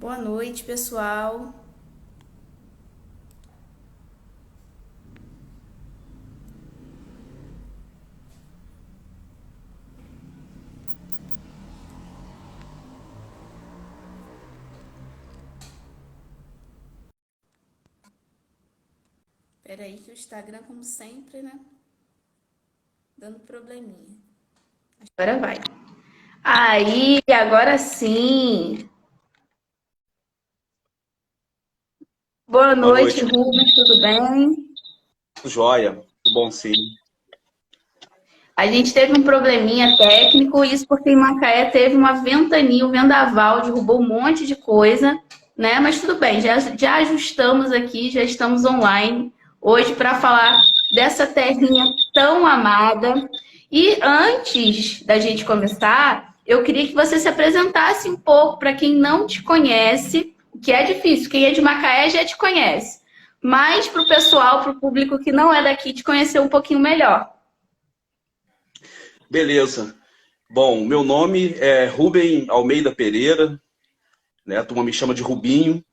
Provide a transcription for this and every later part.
Boa noite, pessoal. Espera aí que o Instagram, como sempre, né? Dando probleminha. Agora vai. Aí, agora sim. Boa Boa noite, noite, Rubens, tudo bem? joia. Tudo bom, sim. A gente teve um probleminha técnico, isso porque em Macaé teve uma ventania, um vendaval, derrubou um monte de coisa, né? Mas tudo bem, já ajustamos aqui, já estamos online hoje para falar dessa terrinha tão amada. E antes da gente começar, eu queria que você se apresentasse um pouco para quem não te conhece, o que é difícil, quem é de Macaé já te conhece, mas para o pessoal, para o público que não é daqui, te conhecer um pouquinho melhor. Beleza. Bom, meu nome é Rubem Almeida Pereira, né? A turma me chama de Rubinho.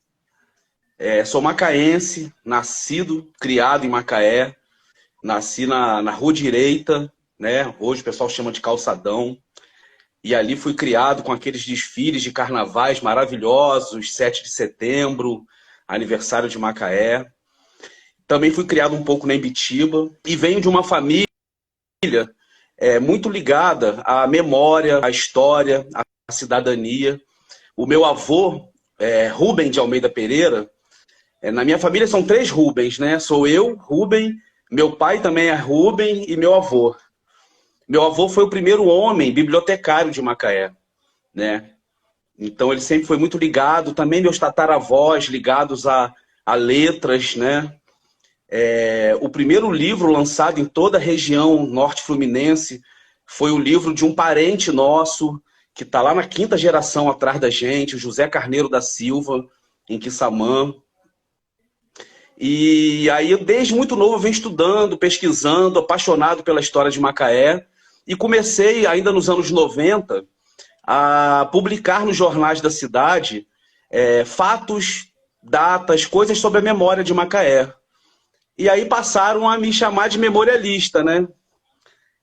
Sou macaense, nascido, criado em Macaé. Nasci na Rua Direita, né? Hoje o pessoal chama de Calçadão. E ali fui criado com aqueles desfiles de carnavais maravilhosos, 7 de setembro, aniversário de Macaé. Também fui criado um pouco na Imbitiba. E venho de uma família muito ligada à memória, à história, à cidadania. O meu avô, Rubem de Almeida Pereira, na minha família são três Rubens, né? Sou eu, Rubem, meu pai também é Rubem e meu avô. Meu avô foi o primeiro homem bibliotecário de Macaé, né? Então ele sempre foi muito ligado, também meus tataravós ligados a letras, né? O primeiro livro lançado em toda a região norte fluminense foi o livro de um parente nosso, que está lá na quinta geração atrás da gente, o José Carneiro da Silva, em Quissamã. E aí, eu, desde muito novo, eu venho estudando, pesquisando, apaixonado pela história de Macaé. E comecei, ainda nos anos 90, a publicar nos jornais da cidade fatos, datas, coisas sobre a memória de Macaé. E aí passaram a me chamar de memorialista, né?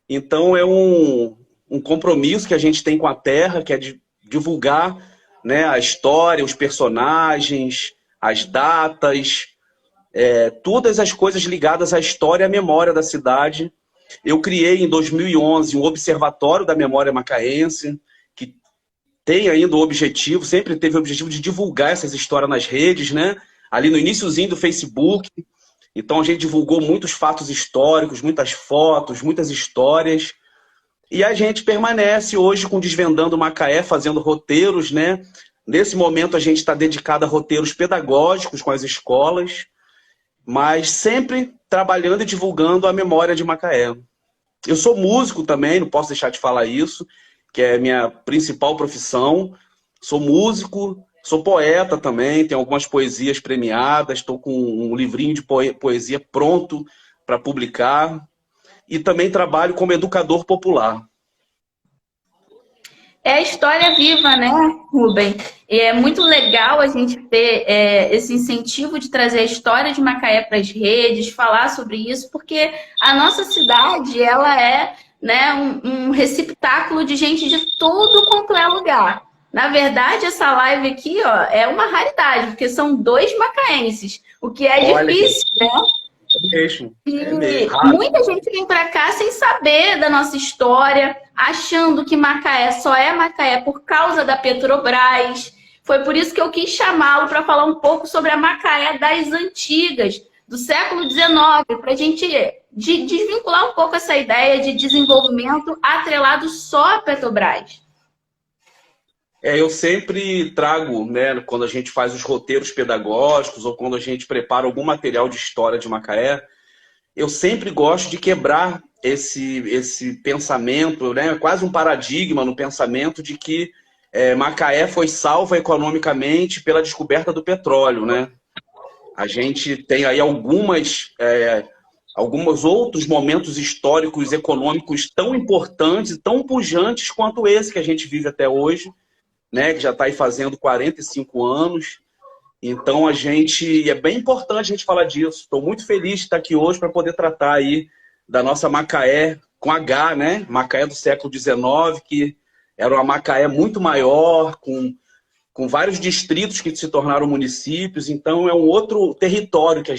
Então é um compromisso que a gente tem com a terra, que é de divulgar, né, a história, os personagens, as datas, todas as coisas ligadas à história e à memória da cidade. Eu criei em 2011 um Observatório da Memória Macaense, que tem ainda o objetivo, sempre teve o objetivo de divulgar essas histórias nas redes, né? Ali no iniciozinho do Facebook. Então a gente divulgou muitos fatos históricos, muitas fotos, muitas histórias. E a gente permanece hoje com Desvendando Macaé, fazendo roteiros, né? Nesse momento a gente está dedicado a roteiros pedagógicos com as escolas, mas sempre trabalhando e divulgando a memória de Macaé. Eu sou músico também, não posso deixar de falar isso, que é a minha principal profissão. Sou músico, sou poeta também, tenho algumas poesias premiadas, estou com um livrinho de poesia pronto para publicar. E também trabalho como educador popular. É a história viva, né, Rubem? E é muito legal a gente ter esse incentivo de trazer a história de Macaé para as redes, falar sobre isso, porque a nossa cidade ela é, né, um receptáculo de gente de tudo quanto é lugar. Na verdade, essa live aqui, ó, é uma raridade, porque são dois macaenses, o que é Olha que difícil, né? é mesmo, E raro. muita gente vem para cá sem saber da nossa história, achando que Macaé só é Macaé por causa da Petrobras. Foi por isso que eu quis chamá-lo para falar um pouco sobre a Macaé das antigas, do século XIX, para a gente desvincular um pouco essa ideia de desenvolvimento atrelado só à Petrobras. Eu sempre trago, né, quando a gente faz os roteiros pedagógicos ou quando a gente prepara algum material de história de Macaé, eu sempre gosto de quebrar esse pensamento, né, quase um paradigma no pensamento de que Macaé foi salva economicamente pela descoberta do petróleo, né? A gente tem aí alguns outros momentos históricos, econômicos tão importantes, tão pujantes quanto esse que a gente vive até hoje, né, que já está aí fazendo 45 anos. Então, é bem importante a gente falar disso. Estou muito feliz de estar aqui hoje para poder tratar aí da nossa Macaé com H, né? Macaé do século XIX, que era uma Macaé muito maior, com vários distritos que se tornaram municípios. Então, é um outro território que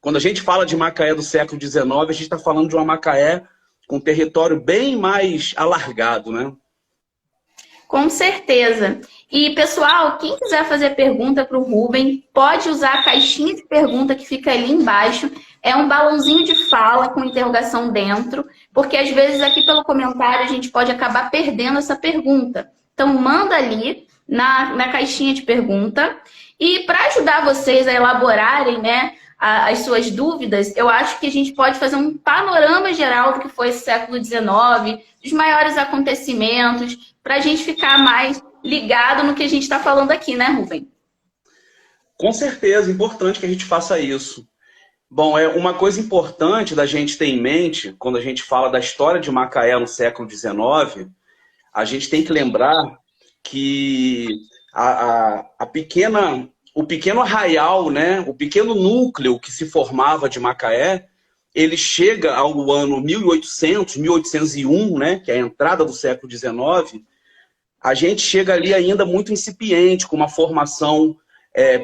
quando a gente fala de Macaé do século XIX, a gente está falando de uma Macaé com um território bem mais alargado, né? Com certeza. E, pessoal, quem quiser fazer pergunta para o Rubem, pode usar a caixinha de pergunta que fica ali embaixo. É um balãozinho de fala com interrogação dentro, porque às vezes aqui pelo comentário a gente pode acabar perdendo essa pergunta. Então, manda ali na caixinha de pergunta. E para ajudar vocês a elaborarem, né, as suas dúvidas, eu acho que a gente pode fazer um panorama geral do que foi esse século XIX, dos maiores acontecimentos, para a gente ficar mais ligado no que a gente está falando aqui, né, Rubem? Com certeza, é importante que a gente faça isso. Bom, é uma coisa importante da gente ter em mente, quando a gente fala da história de Macaé no século XIX, a gente tem que lembrar que o pequeno arraial, né, o pequeno núcleo que se formava de Macaé, ele chega ao ano 1800, 1801, né, que é a entrada do século XIX, a gente chega ali ainda muito incipiente, com uma formação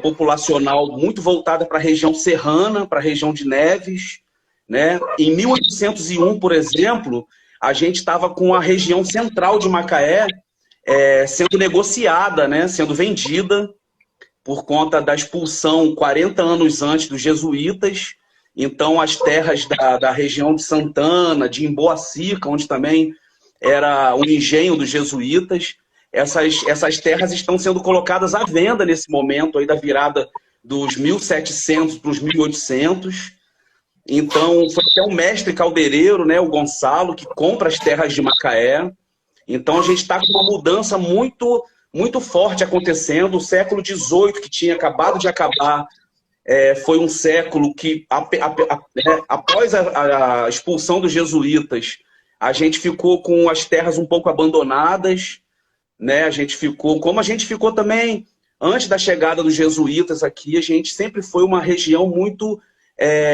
populacional muito voltada para a região serrana, para a região de Neves, né? Em 1801, por exemplo, a gente estava com a região central de Macaé sendo negociada, né? Sendo vendida por conta da expulsão 40 anos antes dos jesuítas. Então, as terras da região de Santana, de Emboacica, onde também era um engenho dos jesuítas, essas terras estão sendo colocadas à venda nesse momento aí da virada dos 1700 para os 1800. Então, foi até o mestre caldeireiro, né, o Gonçalo, que compra as terras de Macaé. Então, a gente está com uma mudança muito, muito forte acontecendo. O século XVIII, que tinha acabado de acabar, foi um século que, após a expulsão dos jesuítas, a gente ficou com as terras um pouco abandonadas, né? Como a gente ficou também antes da chegada dos jesuítas aqui, a gente sempre foi uma região muito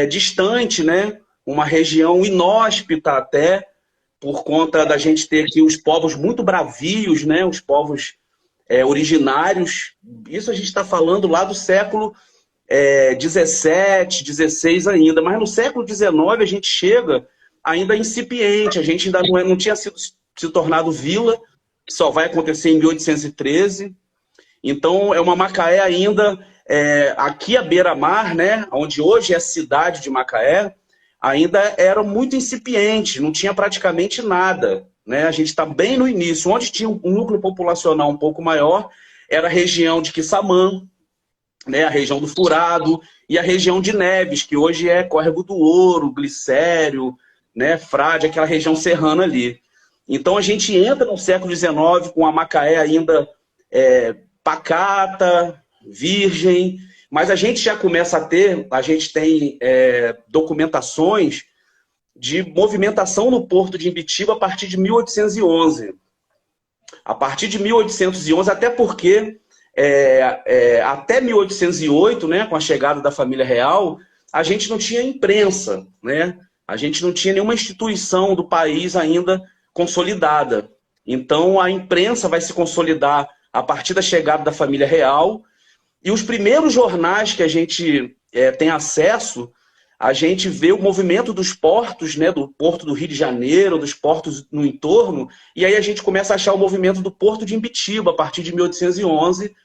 distante, né? Uma região inóspita até, por conta da gente ter aqui os povos muito bravios, né? Os povos originários. Isso a gente está falando lá do século XVII, XVI ainda, mas no século XIX a gente chega ainda incipiente, a gente ainda não tinha se tornado vila, que só vai acontecer em 1813. Então, é uma Macaé ainda, aqui à beira-mar, né, onde hoje é a cidade de Macaé, ainda era muito incipiente, não tinha praticamente nada, né? A gente está bem no início. Onde tinha um núcleo populacional um pouco maior, era a região de Quissamã, né, a região do Furado, e a região de Neves, que hoje é Córrego do Ouro, Glicério, né, Frade, aquela região serrana ali. Então, a gente entra no século XIX com a Macaé ainda pacata, virgem, mas a gente já começa a gente tem documentações de movimentação no porto de Imbitiba a partir de 1811. A partir de 1811, até porque até 1808, né, com a chegada da família real, a gente não tinha imprensa, né? A gente não tinha nenhuma instituição do país ainda consolidada. Então, a imprensa vai se consolidar a partir da chegada da família real. E os primeiros jornais que a gente tem acesso, a gente vê o movimento dos portos, né, do Porto do Rio de Janeiro, dos portos no entorno, e aí a gente começa a achar o movimento do Porto de Imbitiba, a partir de 1811,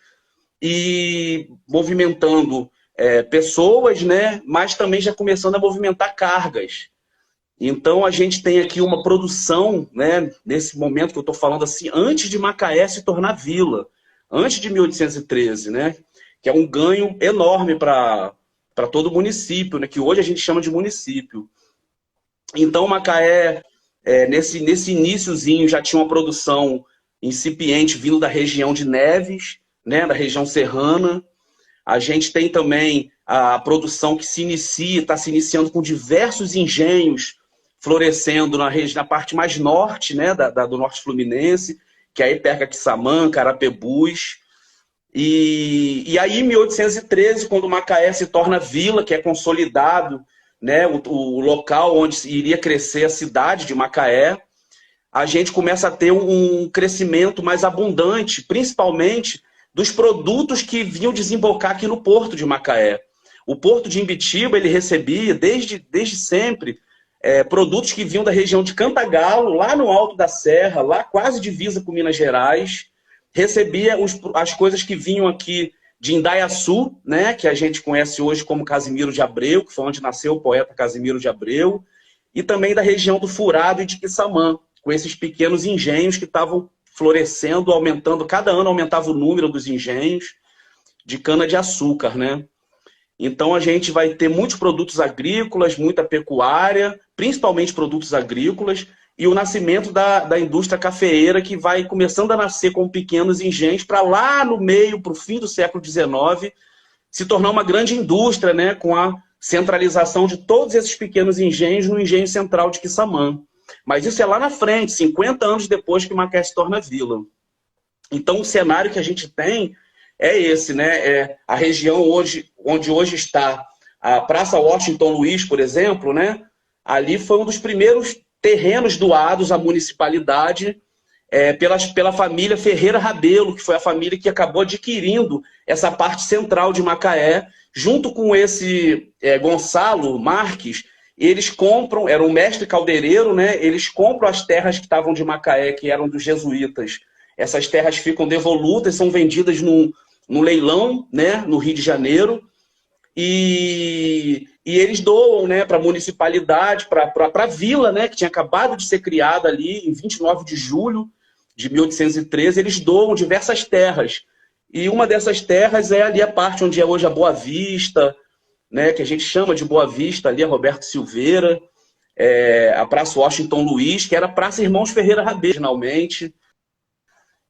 e movimentando pessoas, né, mas também já começando a movimentar cargas. Então, a gente tem aqui uma produção, né, nesse momento que eu estou falando assim, antes de Macaé se tornar vila, antes de 1813, né, que é um ganho enorme para todo o município, né, que hoje a gente chama de município. Então, Macaé, nesse iniciozinho, já tinha uma produção incipiente vindo da região de Neves, né, da região serrana. A gente tem também a produção que está se iniciando com diversos engenhos florescendo na parte mais norte, né, do norte fluminense, que aí perca Quissamã, Carapebus. E aí, em 1813, quando Macaé se torna vila, que é consolidado, né, o local onde iria crescer a cidade de Macaé, a gente começa a ter um crescimento mais abundante, principalmente dos produtos que vinham desembocar aqui no porto de Macaé. O porto de Imbitiba, ele recebia, desde sempre, produtos que vinham da região de Cantagalo, lá no alto da serra, lá quase divisa com Minas Gerais. Recebia as coisas que vinham aqui de Indaiaçu, né, que a gente conhece hoje como Casimiro de Abreu, que foi onde nasceu o poeta Casimiro de Abreu, e também da região do Furado e de Quissamã, com esses pequenos engenhos que estavam florescendo, aumentando, cada ano aumentava o número dos engenhos de cana-de-açúcar, né? Então a gente vai ter muitos produtos agrícolas, muita pecuária, principalmente produtos agrícolas, e o nascimento da indústria cafeeira, que vai começando a nascer com pequenos engenhos para lá no meio, para o fim do século XIX, se tornar uma grande indústria, né, com a centralização de todos esses pequenos engenhos no engenho central de Quissamã. Mas isso é lá na frente, 50 anos depois que Macaé se torna vila. Então o cenário que a gente tem é esse, né? A região onde hoje está a Praça Washington Luiz, por exemplo, né? Ali foi um dos primeiros terrenos doados à municipalidade pela família Ferreira Rabelo, que foi a família que acabou adquirindo essa parte central de Macaé, junto com esse Gonçalo Marques. Eles compram, era um mestre caldeireiro, né? Eles compram as terras que estavam de Macaé, que eram dos jesuítas. Essas terras ficam devolutas, são vendidas no leilão, né? No Rio de Janeiro. E eles doam, né, para a municipalidade, para a vila, né, que tinha acabado de ser criada ali em 29 de julho de 1813. Eles doam diversas terras. E uma dessas terras é ali a parte onde é hoje a Boa Vista, né, que a gente chama de Boa Vista, ali a Roberto Silveira, a Praça Washington Luiz, que era a Praça Irmãos Ferreira Rabelo, originalmente.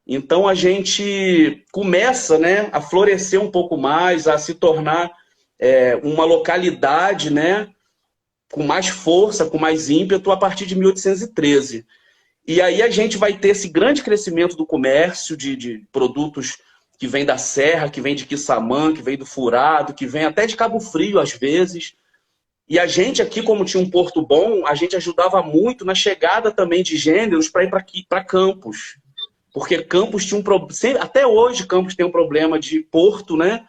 Então a gente começa, né, a florescer um pouco mais, a se tornar uma localidade, né, com mais força, com mais ímpeto, a partir de 1813. E aí a gente vai ter esse grande crescimento do comércio de produtos que vem da Serra, que vem de Quissamã, que vem do Furado, que vem até de Cabo Frio, às vezes. E a gente aqui, como tinha um porto bom, a gente ajudava muito na chegada também de gêneros para ir para Campos. Porque Campos tinha um problema... Até hoje, Campos tem um problema de porto, né?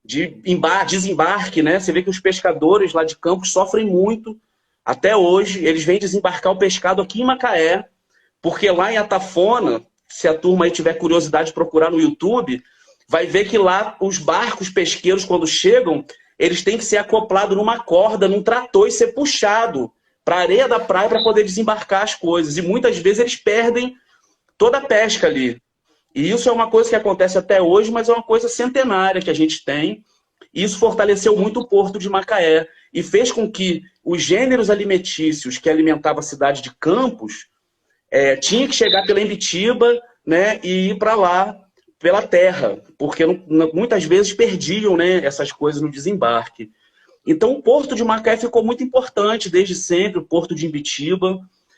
De desembarque, né? Você vê que os pescadores lá de Campos sofrem muito. Até hoje, eles vêm desembarcar o pescado aqui em Macaé, porque lá em Atafona, se a turma aí tiver curiosidade de procurar no YouTube, vai ver que lá os barcos pesqueiros, quando chegam, eles têm que ser acoplados numa corda, num trator e ser puxado para a areia da praia para poder desembarcar as coisas. E muitas vezes eles perdem toda a pesca ali. E isso é uma coisa que acontece até hoje, mas é uma coisa centenária que a gente tem. E isso fortaleceu muito o porto de Macaé e fez com que os gêneros alimentícios que alimentavam a cidade de Campos tinha que chegar pela Imbitiba, né, e ir para lá pela terra, porque muitas vezes perdiam, né, essas coisas no desembarque. Então o porto de Macaé ficou muito importante desde sempre, o porto de Imbitiba.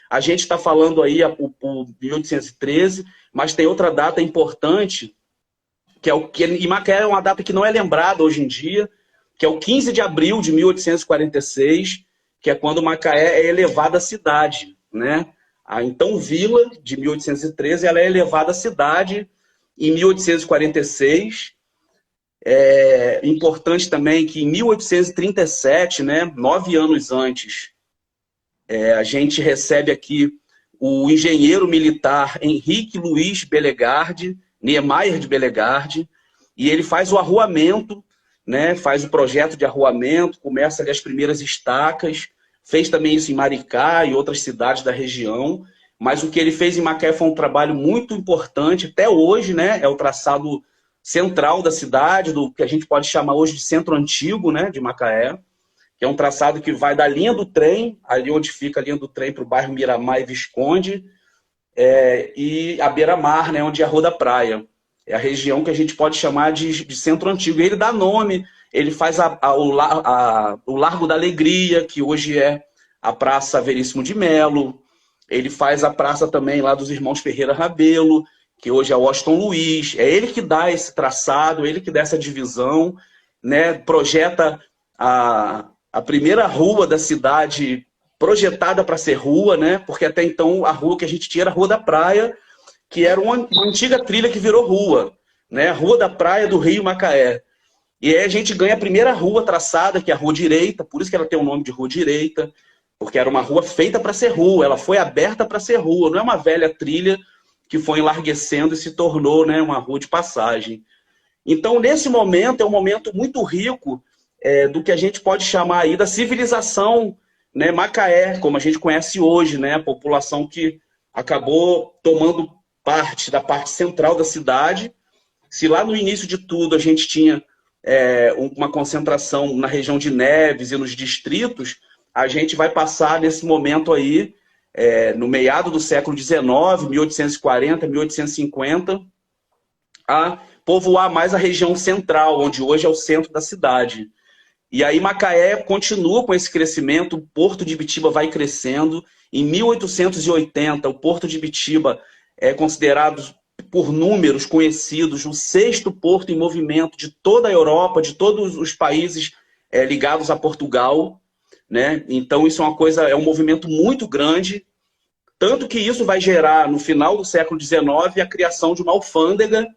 A gente está falando aí o 1813, mas tem outra data importante, e Macaé é uma data que não é lembrada hoje em dia, que é o 15 de abril de 1846, que é quando Macaé é elevada à cidade, né? A então vila de 1813, ela é elevada à cidade em 1846. É importante também que em 1837, né, 9 anos antes, a gente recebe aqui o engenheiro militar Henrique Luiz Belegarde, Niemeyer de Belegarde, e ele faz o arruamento, né, faz o projeto de arruamento, começa ali as primeiras estacas, fez também isso em Maricá e outras cidades da região, mas o que ele fez em Macaé foi um trabalho muito importante, até hoje, né, é o traçado central da cidade, do que a gente pode chamar hoje de centro antigo, né, de Macaé, que é um traçado que vai da linha do trem, ali onde fica a linha do trem, para o bairro Miramar e Visconde, e a beira-mar, né, onde é a Rua da Praia. É a região que a gente pode chamar de centro antigo. E ele dá nome, ele faz o Largo da Alegria, que hoje é a Praça Veríssimo de Melo. Ele faz a praça também lá dos Irmãos Ferreira Rabelo. que hoje é o Washington Luiz. É ele que dá esse traçado, ele que dá essa divisão, né? Projeta a primeira rua da cidade projetada para ser rua, né? Porque até então a rua que a gente tinha era a Rua da Praia, que era uma antiga trilha que virou rua, né? Rua da Praia do Rio Macaé. E aí a gente ganha a primeira rua traçada, que é a Rua Direita, por isso que ela tem o nome de Rua Direita, porque era uma rua feita para ser rua, ela foi aberta para ser rua, não é uma velha trilha que foi enlarguecendo e se tornou, né, uma rua de passagem. Então, nesse momento, é um momento muito rico do que a gente pode chamar aí da civilização, né, Macaé, como a gente conhece hoje, né, a população que acabou tomando parte da parte central da cidade. Se lá no início de tudo a gente tinha uma concentração na região de Neves e nos distritos, a gente vai passar nesse momento aí, no meado do século XIX, 1840, 1850, a povoar mais a região central, onde hoje é o centro da cidade. E aí Macaé continua com esse crescimento, o Porto de Ibitiba vai crescendo. Em 1880, o Porto de Ibitiba é considerado, por números conhecidos, o 6º porto em movimento de toda a Europa, de todos os países ligados a Portugal, né? Então isso é um movimento muito grande, tanto que isso vai gerar, no final do século XIX, a criação de uma alfândega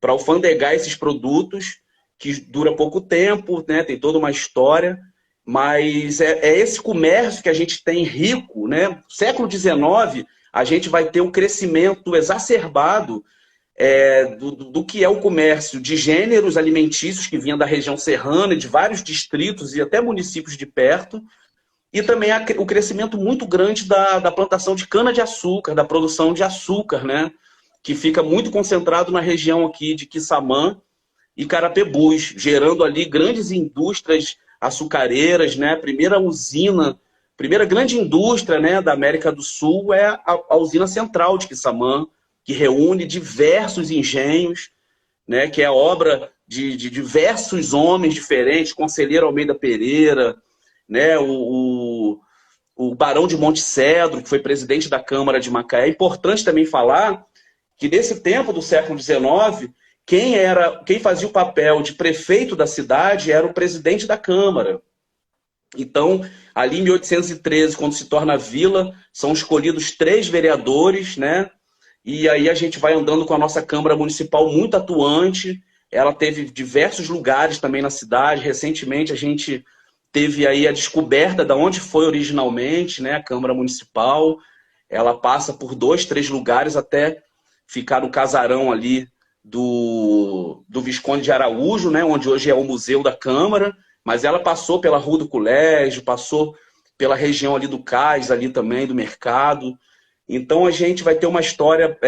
para alfandegar esses produtos, que dura pouco tempo, né? Tem toda uma história, mas é esse comércio que a gente tem rico, né? Século XIX, a gente vai ter um crescimento exacerbado do que é o comércio de gêneros alimentícios que vinha da região serrana, de vários distritos e até municípios de perto, e também o crescimento muito grande da plantação de cana-de-açúcar, da produção de açúcar, né? Que fica muito concentrado na região aqui de Quissamã e Carapebus, gerando ali grandes indústrias açucareiras, né? Primeira grande indústria, né, da América do Sul é a usina central de Quissamã, que reúne diversos engenhos, né, que é obra de diversos homens diferentes, Conselheiro Almeida Pereira, né, o Barão de Monte Cedro, que foi presidente da Câmara de Macaé. É importante também falar que nesse tempo do século XIX, quem fazia o papel de prefeito da cidade era o presidente da Câmara. Então, ali em 1813, quando se torna vila, são escolhidos 3 vereadores, né? E aí a gente vai andando com a nossa Câmara Municipal muito atuante. Ela teve diversos lugares também na cidade. Recentemente a gente teve aí a descoberta de onde foi originalmente, né, a Câmara Municipal. Ela passa por 2, 3 lugares até ficar no casarão ali do Visconde de Araújo, né, onde hoje é o Museu da Câmara. Mas ela passou pela Rua do Colégio, passou pela região ali do Cais, ali também, do Mercado. Então a gente vai ter uma história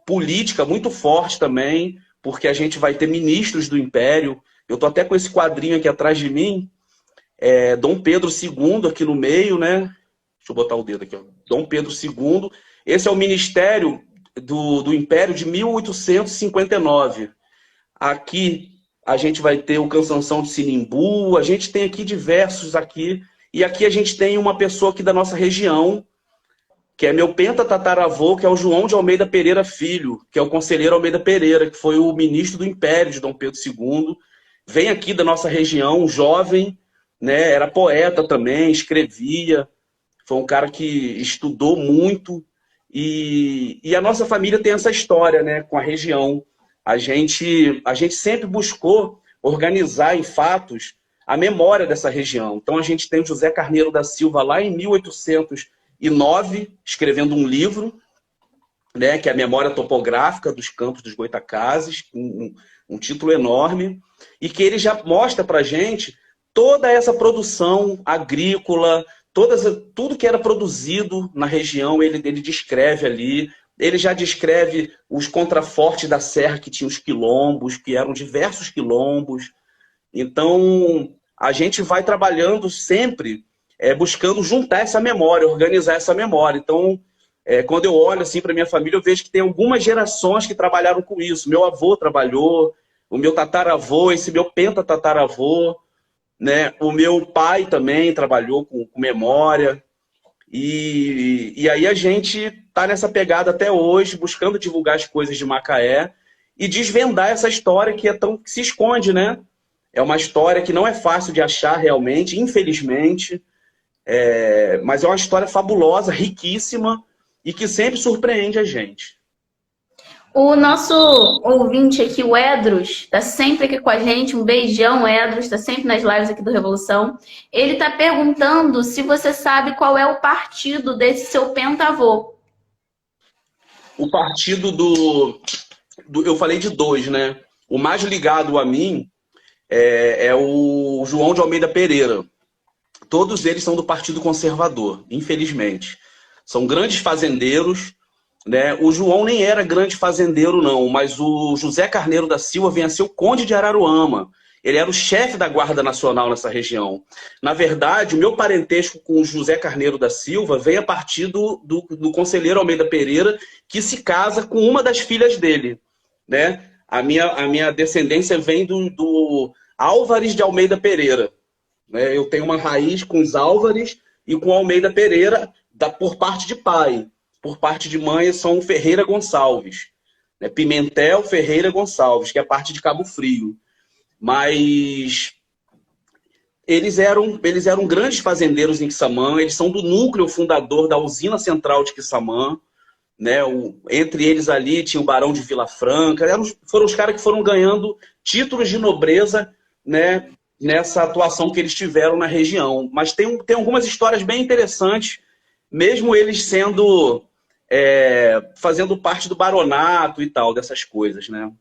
política muito forte também, porque a gente vai ter ministros do Império. Eu estou até com esse quadrinho aqui atrás de mim, Dom Pedro II aqui no meio, né? Deixa eu botar o dedo aqui, ó. Dom Pedro II. Esse é o Ministério do Império de 1859. Aqui a gente vai ter o Cansanção de Sinimbu, a gente tem aqui diversos aqui, e aqui a gente tem uma pessoa aqui da nossa região, que é meu pentatataravô, que é o João de Almeida Pereira Filho, que é o conselheiro Almeida Pereira, que foi o ministro do Império de Dom Pedro II, vem aqui da nossa região, jovem, né, era poeta também, escrevia, foi um cara que estudou muito, e a nossa família tem essa história, né, com a região. A gente sempre buscou organizar em fatos a memória dessa região. Então a gente tem o José Carneiro da Silva lá em 1809, escrevendo um livro, né, que é a Memória Topográfica dos Campos dos Goitacazes, um título enorme, e que ele já mostra para a gente toda essa produção agrícola, tudo que era produzido na região, ele descreve ali. Ele já descreve os contrafortes da serra, que tinham os quilombos, que eram diversos quilombos. Então, a gente vai trabalhando sempre buscando juntar essa memória, organizar essa memória. Então, quando eu olho assim para minha família, eu vejo que tem algumas gerações que trabalharam com isso. Meu avô trabalhou, o meu tataravô, esse meu pentatataravô, né? O meu pai também trabalhou com memória. E aí a gente está nessa pegada até hoje, buscando divulgar as coisas de Macaé e desvendar essa história que que se esconde, né? É uma história que não é fácil de achar realmente, infelizmente, mas é uma história fabulosa, riquíssima e que sempre surpreende a gente. O nosso ouvinte aqui, o Edros, está sempre aqui com a gente. Um beijão, Edros, está sempre nas lives aqui do Revolução. Ele está perguntando se você sabe qual é o partido desse seu pentavô. O partido eu falei de dois, né? O mais ligado a mim é o João de Almeida Pereira. Todos eles são do Partido Conservador, infelizmente. São grandes fazendeiros, né? O João nem era grande fazendeiro, não, mas o José Carneiro da Silva vem a ser o conde de Araruama. Ele era o chefe da Guarda Nacional nessa região. Na verdade, o meu parentesco com o José Carneiro da Silva veio a partir do conselheiro Almeida Pereira, que se casa com uma das filhas dele, né? A minha descendência vem do Álvares de Almeida Pereira, né? Eu tenho uma raiz com os Álvares e com Almeida Pereira por parte de pai. Por parte de mãe são Ferreira Gonçalves, né? Pimentel Ferreira Gonçalves, que é parte de Cabo Frio. Mas eles eram grandes fazendeiros em Quissamã, eles são do núcleo fundador da usina central de Quissamã, né? Entre eles ali tinha o Barão de Vila Franca, foram os caras que foram ganhando títulos de nobreza, né? Nessa atuação que eles tiveram na região. Mas tem algumas histórias bem interessantes, mesmo eles fazendo parte do baronato e tal, dessas coisas, né?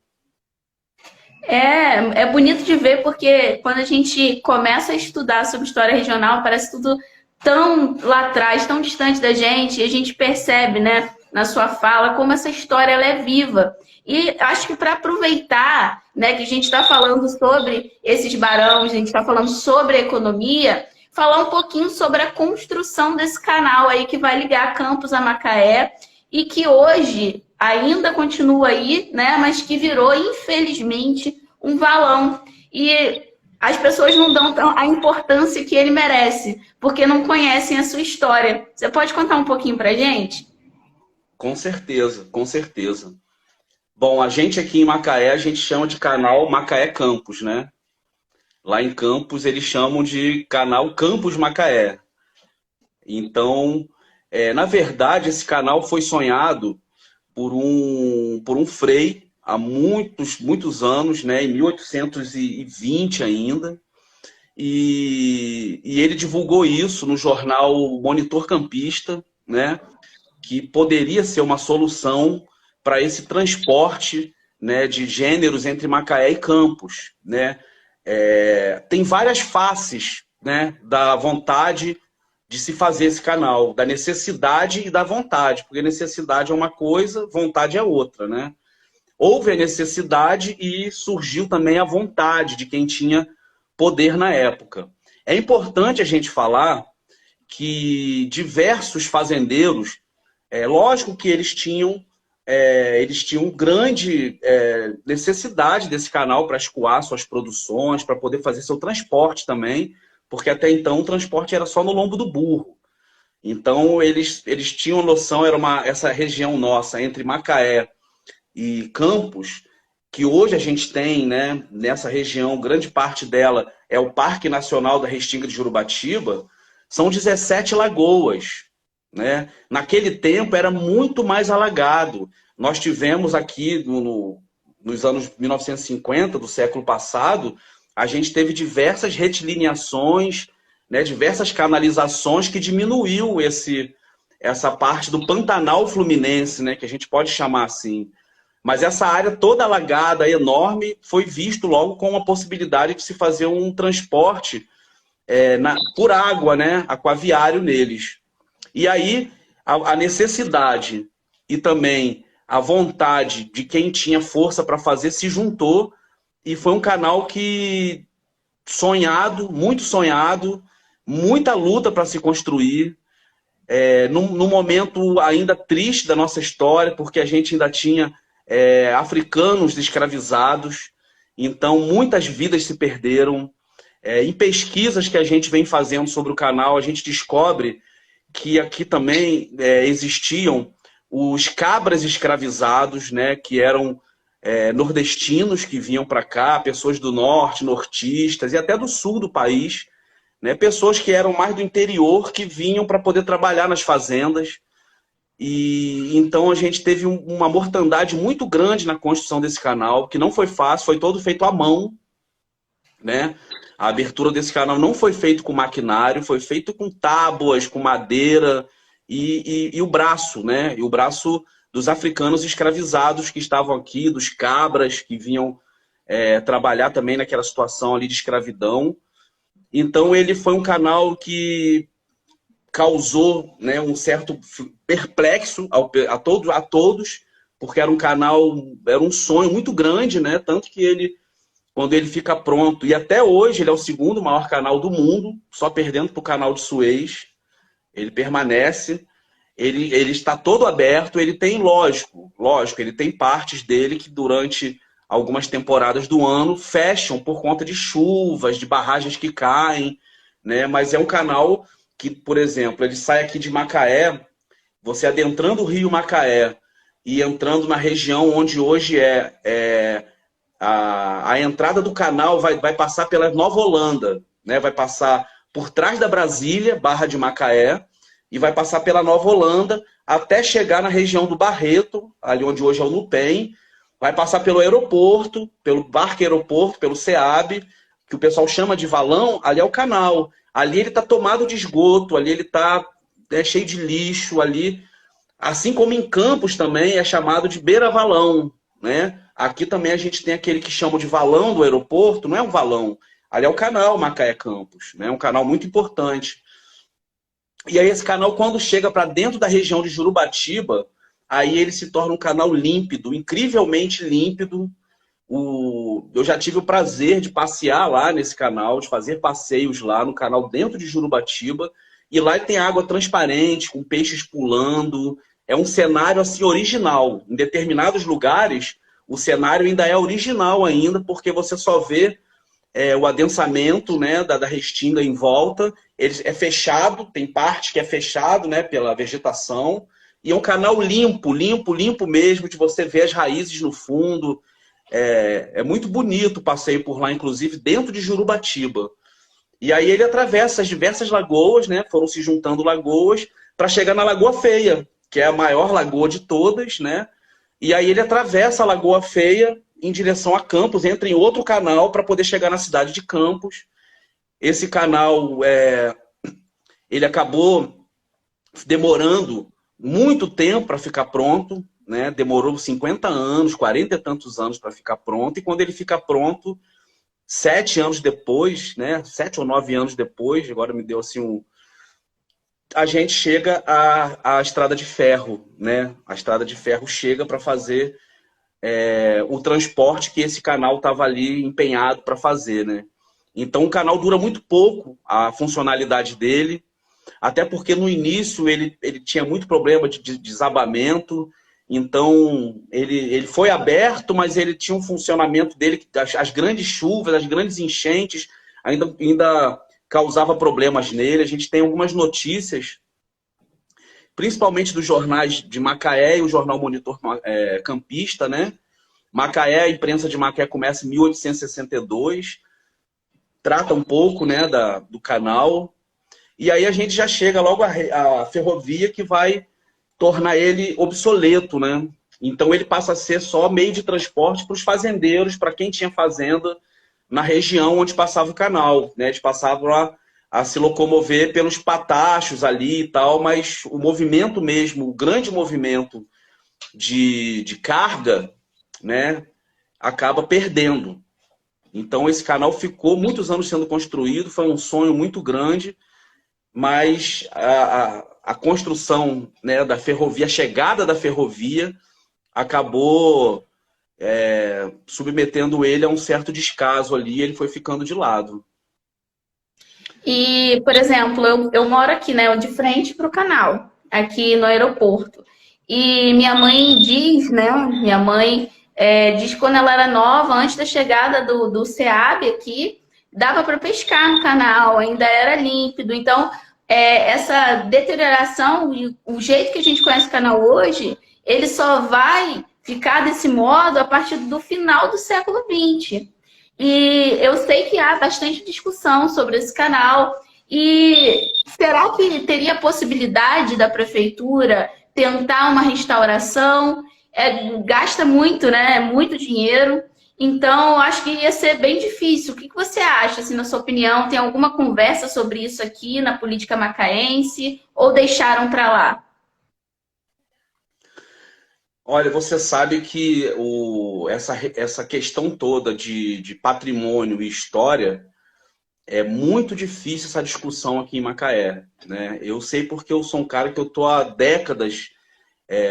É bonito de ver, porque quando a gente começa a estudar sobre história regional, parece tudo tão lá atrás, tão distante da gente, e a gente percebe, né, na sua fala, como essa história ela é viva. E acho que para aproveitar, né, que a gente está falando sobre esses barões, a gente está falando sobre a economia, falar um pouquinho sobre a construção desse canal aí que vai ligar Campos a Macaé e que hoje ainda continua aí, né, mas que virou, infelizmente, um valão. E as pessoas não dão a importância que ele merece, porque não conhecem a sua história. Você pode contar um pouquinho pra gente? Com certeza, com certeza. Bom, a gente aqui em Macaé, a gente chama de canal Macaé Campos, né? Lá em Campos, eles chamam de canal Campos Macaé. Então, na verdade, esse canal foi sonhado por um frei há muitos anos, né? Em 1820 ainda. E ele divulgou isso no jornal Monitor Campista, né? Que poderia ser uma solução para esse transporte, né, de gêneros entre Macaé e Campos, né? Tem várias faces, né, da vontade de se fazer esse canal, da necessidade e da vontade, porque necessidade é uma coisa, vontade é outra, né? Houve a necessidade e surgiu também a vontade de quem tinha poder na época. É importante a gente falar que diversos fazendeiros, lógico que eles tinham grande necessidade desse canal para escoar suas produções, para poder fazer seu transporte também, porque até então o transporte era só no lombo do burro. Então eles tinham noção, essa região nossa, entre Macaé e Campos, que hoje a gente tem, né, nessa região, grande parte dela é o Parque Nacional da Restinga de Jurubatiba, são 17 lagoas. Né? Naquele tempo era muito mais alagado. Nós tivemos aqui, nos anos 1950 do século passado, a gente teve diversas retilineações, né, diversas canalizações que diminuiu essa parte do Pantanal Fluminense, né, que a gente pode chamar assim. Mas essa área toda alagada, enorme, foi visto logo com a possibilidade de se fazer um transporte por água, né, aquaviário neles. E aí, a necessidade e também a vontade de quem tinha força para fazer se juntou e foi um canal que muito sonhado, muita luta para se construir, num momento ainda triste da nossa história, porque a gente ainda tinha africanos escravizados, então muitas vidas se perderam. Em pesquisas que a gente vem fazendo sobre o canal, a gente descobre que aqui também existiam os cabras escravizados, né, que eram nordestinos que vinham para cá, pessoas do norte, nortistas e até do sul do país, né, pessoas que eram mais do interior que vinham para poder trabalhar nas fazendas. E então a gente teve uma mortandade muito grande na construção desse canal, que não foi fácil, foi todo feito à mão, né? A abertura desse canal não foi feito com maquinário, foi feito com tábuas, com madeira e o braço, né? E o braço dos africanos escravizados que estavam aqui, dos cabras que vinham trabalhar também naquela situação ali de escravidão. Então ele foi um canal que causou, né, um certo perplexo a todos, porque era um canal, era um sonho muito grande, né? Tanto que ele, quando ele fica pronto, e até hoje ele é o segundo maior canal do mundo, só perdendo para o canal de Suez, ele permanece, ele está todo aberto, ele tem, lógico, ele tem partes dele que durante algumas temporadas do ano fecham por conta de chuvas, de barragens que caem, né? Mas é um canal que, por exemplo, ele sai aqui de Macaé, você adentrando o rio Macaé e entrando na região onde hoje a entrada do canal vai passar pela Nova Holanda, né? Vai passar por trás da Brasília, Barra de Macaé, e vai passar pela Nova Holanda até chegar na região do Barreto, ali onde hoje é o Nupem, vai passar pelo aeroporto, pelo Barque Aeroporto, pelo SEAB, que o pessoal chama de valão, ali é o canal. Ali ele está tomado de esgoto, ali ele está cheio de lixo, ali, assim como em Campos também é chamado de beira-valão, né? Aqui também a gente tem aquele que chamam de valão do aeroporto, não é um valão, ali é o canal Macaé-Campos, né? Um canal muito importante. E aí esse canal, quando chega para dentro da região de Jurubatiba, aí ele se torna um canal límpido, incrivelmente límpido. Eu já tive o prazer de passear lá nesse canal, de fazer passeios lá no canal dentro de Jurubatiba, e lá ele tem água transparente, com peixes pulando, é um cenário assim original. Em determinados lugares, o cenário ainda é original ainda, porque você só vê o adensamento, né, da restinga em volta, ele é fechado, tem parte que é fechado, né, pela vegetação, e é um canal limpo, limpo, limpo mesmo, de você ver as raízes no fundo. É muito bonito o passeio por lá, inclusive dentro de Jurubatiba. E aí ele atravessa as diversas lagoas, né? Foram se juntando lagoas para chegar na Lagoa Feia, que é a maior lagoa de todas, né? E aí ele atravessa a Lagoa Feia em direção a Campos, entra em outro canal para poder chegar na cidade de Campos. Esse canal, ele acabou demorando muito tempo para ficar pronto, né? Demorou 50 anos, 40 e tantos anos para ficar pronto, e quando ele fica pronto, 7 anos depois, né? 7 ou 9 anos depois, agora me deu assim a gente chega à estrada de ferro, né? A estrada de ferro chega para fazer o transporte que esse canal estava ali empenhado para fazer, né? Então o canal dura muito pouco, a funcionalidade dele, até porque no início ele tinha muito problema de desabamento. Então, ele foi aberto, mas ele tinha um funcionamento dele, que as grandes chuvas, as grandes enchentes, ainda causava problemas nele. A gente tem algumas notícias, principalmente dos jornais de Macaé e o jornal Monitor Campista, né? Macaé, a imprensa de Macaé começa em 1862, trata um pouco, né, do canal, e aí a gente já chega logo à ferrovia que vai tornar ele obsoleto, né? Então ele passa a ser só meio de transporte para os fazendeiros, para quem tinha fazenda na região onde passava o canal, né? Eles passavam a se locomover pelos patachos ali e tal, mas o movimento mesmo, o grande movimento de carga, né, acaba perdendo. Então esse canal ficou muitos anos sendo construído, foi um sonho muito grande, mas a construção, né, da ferrovia, a chegada da ferrovia, acabou submetendo ele a um certo descaso ali, ele foi ficando de lado. E, por exemplo, eu moro aqui, né, de frente para o canal, aqui no aeroporto. E minha mãe diz, né, diz que quando ela era nova, antes da chegada do SEAB aqui, dava para pescar no canal, ainda era límpido. Então, essa deterioração e o jeito que a gente conhece o canal hoje, ele só vai ficar desse modo a partir do final do século XX. E eu sei que há bastante discussão sobre esse canal. E será que teria possibilidade da prefeitura tentar uma restauração? Gasta muito, né? É muito dinheiro. Então, acho que ia ser bem difícil. O que você acha, assim, na sua opinião? Tem alguma conversa sobre isso aqui na política macaense? Ou deixaram para lá? Olha, você sabe que essa questão toda de patrimônio e história é muito difícil essa discussão aqui em Macaé, né? Eu sei porque eu sou um cara que eu tô há décadas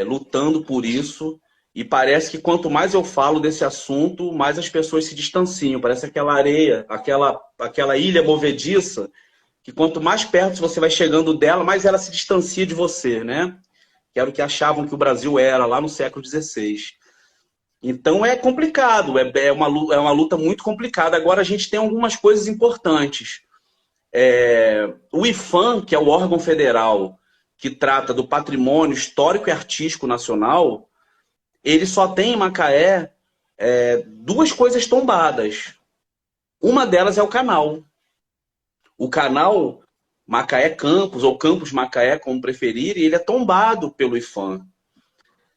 lutando por isso e parece que quanto mais eu falo desse assunto, mais as pessoas se distanciam. Parece aquela areia, aquela ilha movediça, que quanto mais perto você vai chegando dela, mais ela se distancia de você, né? Que era o que achavam que o Brasil era lá no século XVI. Então é complicado, é uma luta muito complicada. Agora a gente tem algumas coisas importantes. O IPHAN, que é o órgão federal que trata do patrimônio histórico e artístico nacional, ele só tem em Macaé duas coisas tombadas. Uma delas é o canal. O canal Macaé Campos, ou Campos Macaé, como preferir, ele é tombado pelo IPHAN.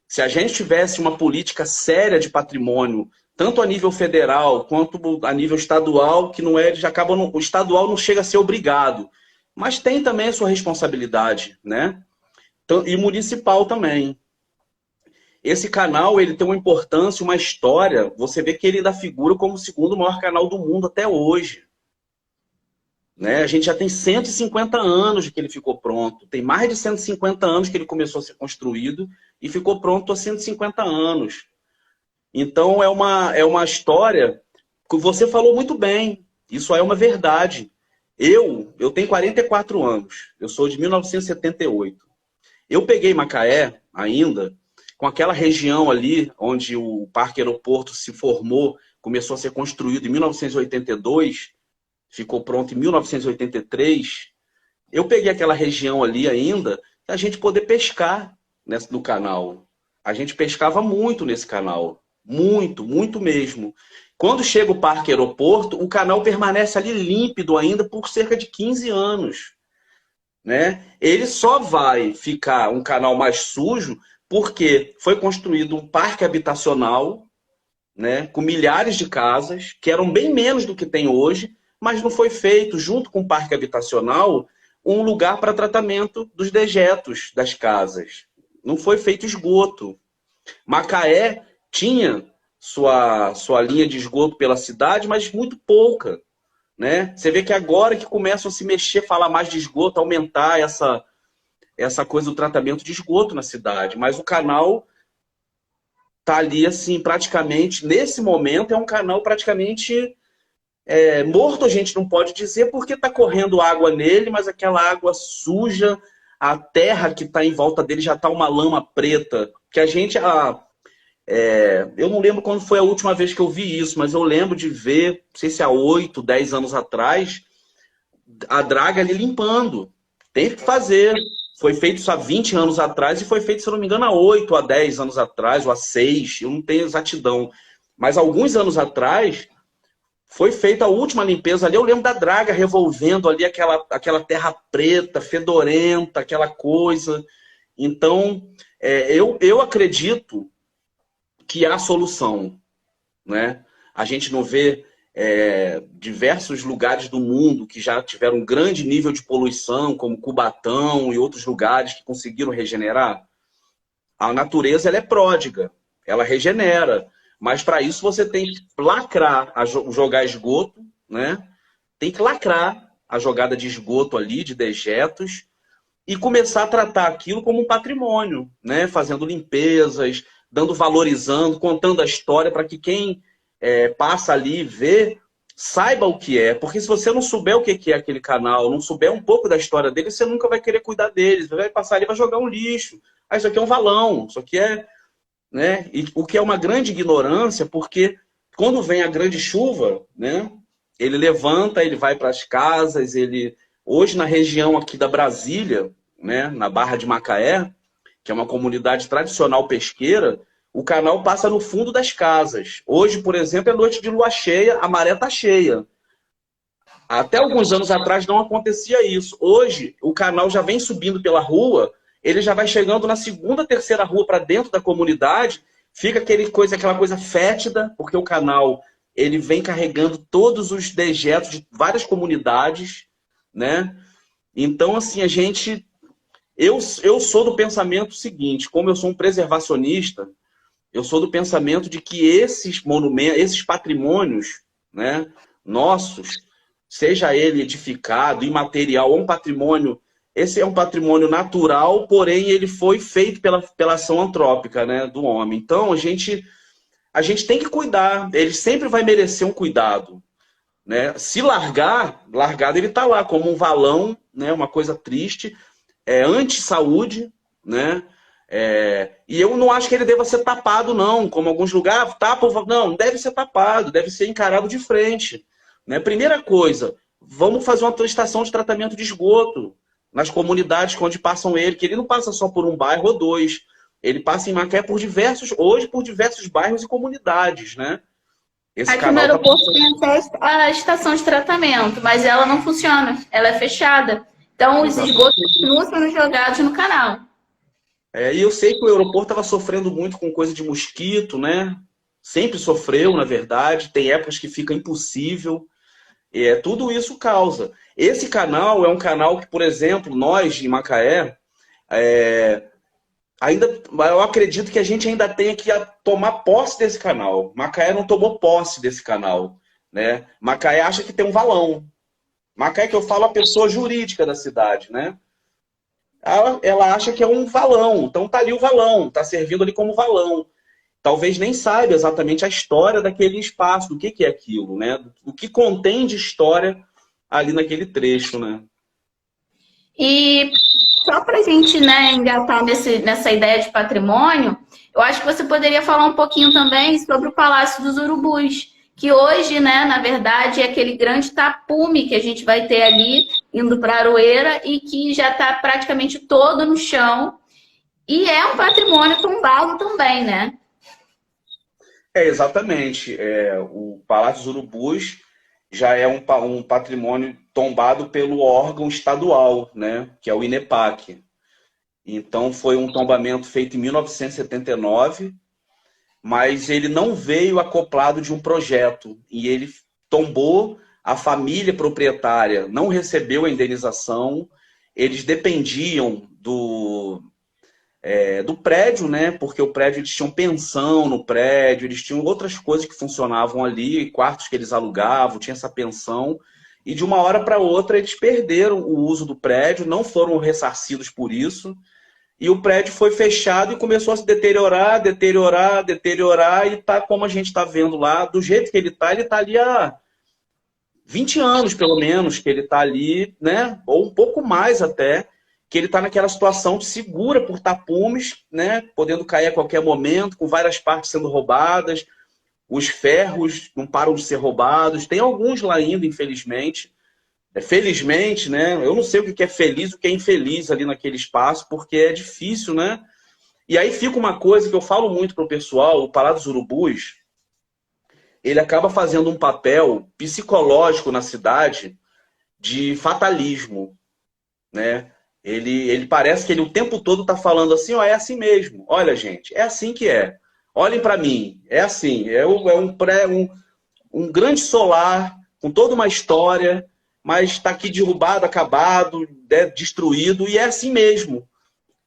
Se a gente tivesse uma política séria de patrimônio, tanto a nível federal quanto a nível estadual, que não é, já acaba, o estadual não chega a ser obrigado, mas tem também a sua responsabilidade, né? E municipal também. Esse canal, ele tem uma importância, uma história, você vê que ele ainda figura como o segundo maior canal do mundo até hoje. Né? A gente já tem 150 anos de que ele ficou pronto. Tem mais de 150 anos que ele começou a ser construído e ficou pronto há 150 anos. Então é uma história que você falou muito bem. Isso é uma verdade. Eu tenho 44 anos. Eu sou de 1978. Eu peguei Macaé ainda com aquela região ali onde o Parque Aeroporto se formou, começou a ser construído em 1982, ficou pronto em 1983. Eu peguei aquela região ali ainda para a gente poder pescar no canal. A gente pescava muito nesse canal. Muito, muito mesmo. Quando chega o Parque Aeroporto, o canal permanece ali límpido ainda por cerca de 15 anos. Né? Ele só vai ficar um canal mais sujo porque foi construído um parque habitacional, né, com milhares de casas, que eram bem menos do que tem hoje, mas não foi feito, junto com o parque habitacional, um lugar para tratamento dos dejetos das casas. Não foi feito esgoto. Macaé tinha sua linha de esgoto pela cidade, mas muito pouca. Né? Você vê que agora que começam a se mexer, falar mais de esgoto, aumentar essa coisa do tratamento de esgoto na cidade. Mas o canal está ali, assim, praticamente, nesse momento, é um canal praticamente morto, a gente não pode dizer, porque está correndo água nele, mas aquela água suja, a terra que está em volta dele já está uma lama preta. Que a gente... eu não lembro quando foi a última vez que eu vi isso, mas eu lembro de ver, não sei se há 8, 10 anos atrás, a draga ali limpando. Tem que fazer. Foi feito isso há 20 anos atrás e foi feito, se eu não me engano, há 8, a 10 anos atrás, ou há 6, eu não tenho exatidão. Mas alguns anos atrás, foi feita a última limpeza ali. Eu lembro da draga revolvendo ali aquela terra preta, fedorenta, aquela coisa. Então, eu acredito que há solução, né? A gente não vê diversos lugares do mundo que já tiveram um grande nível de poluição, como Cubatão e outros lugares que conseguiram regenerar. A natureza, ela é pródiga, ela regenera, mas para isso você tem que lacrar, jogar esgoto, né? Tem que lacrar a jogada de esgoto ali, de dejetos, e começar a tratar aquilo como um patrimônio, né? Fazendo limpezas, valorizando, contando a história para que quem passa ali e vê, saiba o que é. Porque se você não souber o que é aquele canal, não souber um pouco da história dele, você nunca vai querer cuidar dele. Você vai passar ali e vai jogar um lixo. Ah, isso aqui é um valão, isso aqui é... Né? E o que é uma grande ignorância, porque quando vem a grande chuva, né? Ele levanta, ele vai para as casas, Hoje, na região aqui da Brasília, né, na Barra de Macaé, que é uma comunidade tradicional pesqueira, o canal passa no fundo das casas. Hoje, por exemplo, é noite de lua cheia, a maré está cheia. Até alguns anos atrás não acontecia isso. Hoje, o canal já vem subindo pela rua, ele já vai chegando na segunda, terceira rua para dentro da comunidade, fica aquela coisa fétida, porque o canal ele vem carregando todos os dejetos de várias comunidades, né? Então, assim, eu sou do pensamento seguinte, como eu sou um preservacionista, eu sou do pensamento de que esses monumentos, esses patrimônios, né, nossos, seja ele edificado, imaterial ou um patrimônio, esse é um patrimônio natural, porém ele foi feito pela ação antrópica, né, do homem. Então a gente tem que cuidar, ele sempre vai merecer um cuidado, né? Se largado ele está lá como um valão, né, uma coisa triste, anti-saúde, né? E eu não acho que ele deva ser tapado, não, como alguns lugares tapam, não deve ser tapado, deve ser encarado de frente. Né? Primeira coisa, vamos fazer uma estação de tratamento de esgoto nas comunidades onde passam ele, que ele não passa só por um bairro ou dois, ele passa em Macaé por diversos bairros e comunidades, né? Esse Aqui no canal aeroporto tem até a estação de tratamento, mas ela não funciona, ela é fechada. Então os esgotos continuam sendo jogados no canal. E eu sei que o aeroporto estava sofrendo muito com coisa de mosquito, né? Sempre sofreu, na verdade. Tem épocas que fica impossível. Tudo isso causa. Esse canal é um canal que, por exemplo, nós de Macaé, eu acredito que a gente ainda tenha que tomar posse desse canal. Macaé não tomou posse desse canal, né? Macaé acha que tem um valão. Macaé, que eu falo, a pessoa jurídica da cidade, né? Ela acha que é um valão. Então tá ali o valão, tá servindo ali como valão. Talvez nem saiba exatamente a história daquele espaço, do que é aquilo, né? O que contém de história ali naquele trecho, né? E só para a gente, né, engatar nessa ideia de patrimônio, eu acho que você poderia falar um pouquinho também sobre o Palácio dos Urubus, que hoje, né, na verdade, é aquele grande tapume que a gente vai ter ali, indo para Aroeira, e que já está praticamente todo no chão. E é um patrimônio tombado também, né? Exatamente. O Palácio dos Urubus já é um patrimônio tombado pelo órgão estadual, né, que é o INEPAC. Então, foi um tombamento feito em 1979, mas ele não veio acoplado de um projeto. E ele tombou, a família proprietária não recebeu a indenização, eles dependiam do prédio, né? Porque o prédio, eles tinham pensão no prédio, eles tinham outras coisas que funcionavam ali, quartos que eles alugavam, tinha essa pensão. E de uma hora para outra eles perderam o uso do prédio, não foram ressarcidos por isso. E o prédio foi fechado e começou a se deteriorar, e tá como a gente está vendo lá, do jeito que ele está ali há 20 anos, pelo menos, que ele está ali, né? Ou um pouco mais até, que ele está naquela situação de segura por tapumes, né? Podendo cair a qualquer momento, com várias partes sendo roubadas, os ferros não param de ser roubados, tem alguns lá ainda, infelizmente. Felizmente, né? Eu não sei o que é feliz e o que é infeliz ali naquele espaço, porque é difícil, né? E aí fica uma coisa que eu falo muito para o pessoal, o Palácio dos Urubus, ele acaba fazendo um papel psicológico na cidade de fatalismo, né? Ele parece que ele o tempo todo está falando assim, ó, é assim mesmo. Olha, gente, é assim que é. Olhem para mim, é assim. Um grande solar com toda uma história, mas está aqui derrubado, acabado, destruído, e é assim mesmo.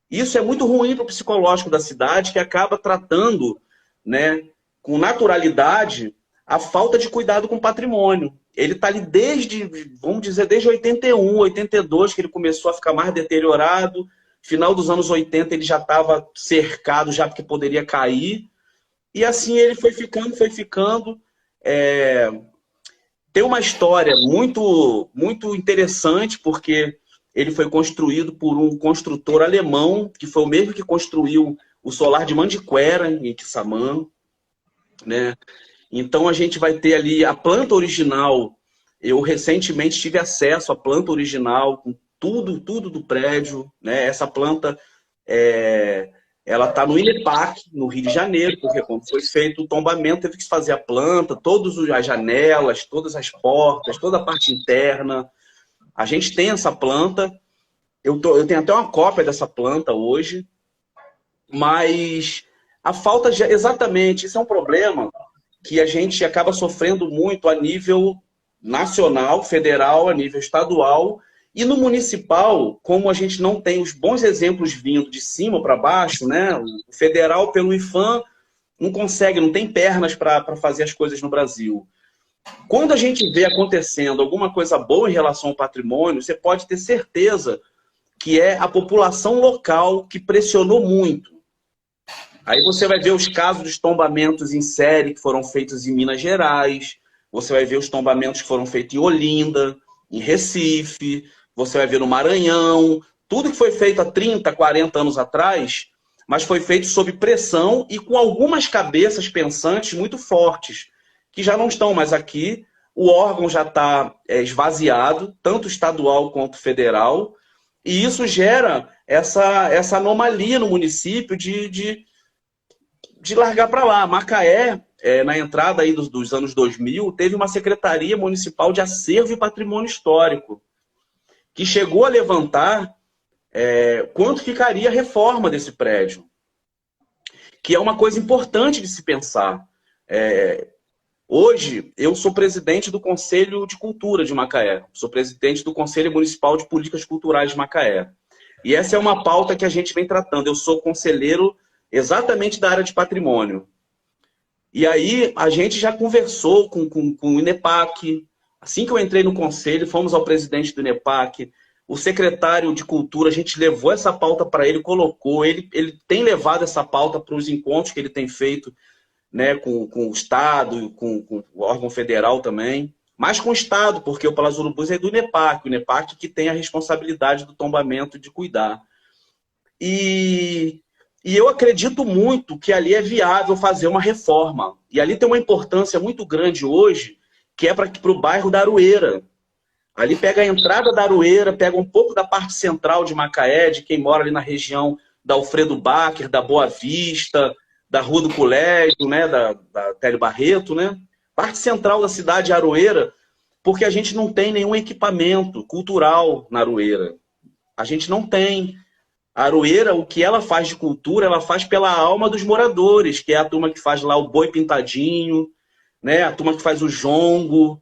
Isso é muito ruim para o psicológico da cidade, que acaba tratando, né, com naturalidade a falta de cuidado com o patrimônio. Ele está ali vamos dizer, desde 81, 82, que ele começou a ficar mais deteriorado. Final dos anos 80 ele já estava cercado, já porque poderia cair. E assim ele foi ficando. Tem uma história muito, muito interessante, porque ele foi construído por um construtor alemão, que foi o mesmo que construiu o solar de Mandiquera, em Quissamã, né? Então a gente vai ter ali a planta original, Eu recentemente tive acesso à planta original, com tudo do prédio, né? Essa planta, ela está no INEPAC, no Rio de Janeiro, porque quando foi feito o tombamento, teve que se fazer a planta, todas as janelas, todas as portas, toda a parte interna. A gente tem essa planta, eu tenho até uma cópia dessa planta hoje, mas a falta de... Exatamente, isso é um problema que a gente acaba sofrendo muito a nível nacional, federal, a nível estadual, e no municipal, como a gente não tem os bons exemplos vindo de cima para baixo, né? O federal, pelo IFAM, não consegue, não tem pernas para fazer as coisas no Brasil. Quando a gente vê acontecendo alguma coisa boa em relação ao patrimônio, você pode ter certeza que é a população local que pressionou muito. Aí você vai ver os casos dos tombamentos em série que foram feitos em Minas Gerais, você vai ver os tombamentos que foram feitos em Olinda, em Recife, você vai ver no Maranhão, tudo que foi feito há 30, 40 anos atrás, mas foi feito sob pressão e com algumas cabeças pensantes muito fortes, que já não estão mais aqui, o órgão já está esvaziado, tanto estadual quanto federal, e isso gera essa anomalia no município de largar para lá. Macaé, na entrada aí dos anos 2000, teve uma Secretaria Municipal de Acervo e Patrimônio Histórico, que chegou a levantar quanto ficaria a reforma desse prédio, que é uma coisa importante de se pensar. Hoje, eu sou presidente do Conselho de Cultura de Macaé, sou presidente do Conselho Municipal de Políticas Culturais de Macaé. E essa é uma pauta que a gente vem tratando. Eu sou conselheiro exatamente da área de patrimônio. E aí, a gente já conversou com o INEPAC. Assim que eu entrei no conselho, fomos ao presidente do INEPAC, o secretário de Cultura, a gente levou essa pauta para ele, colocou, ele tem levado essa pauta para os encontros que ele tem feito, né, com o Estado, com o órgão federal também, mas com o Estado, porque o Palácio Urubus é do INEPAC, o INEPAC que tem a responsabilidade do tombamento de cuidar. E eu acredito muito que ali é viável fazer uma reforma. E ali tem uma importância muito grande hoje, que é para o bairro da Aroeira. Ali pega a entrada da Aroeira, pega um pouco da parte central de Macaé, de quem mora ali na região da Alfredo Bacher, da Boa Vista, da Rua do Colégio, né, da Télio Barreto, né? Parte central da cidade é Aroeira, porque a gente não tem nenhum equipamento cultural na Aroeira. A gente não tem. A Aroeira, o que ela faz de cultura, ela faz pela alma dos moradores, que é a turma que faz lá o boi pintadinho, né? A turma que faz o jongo.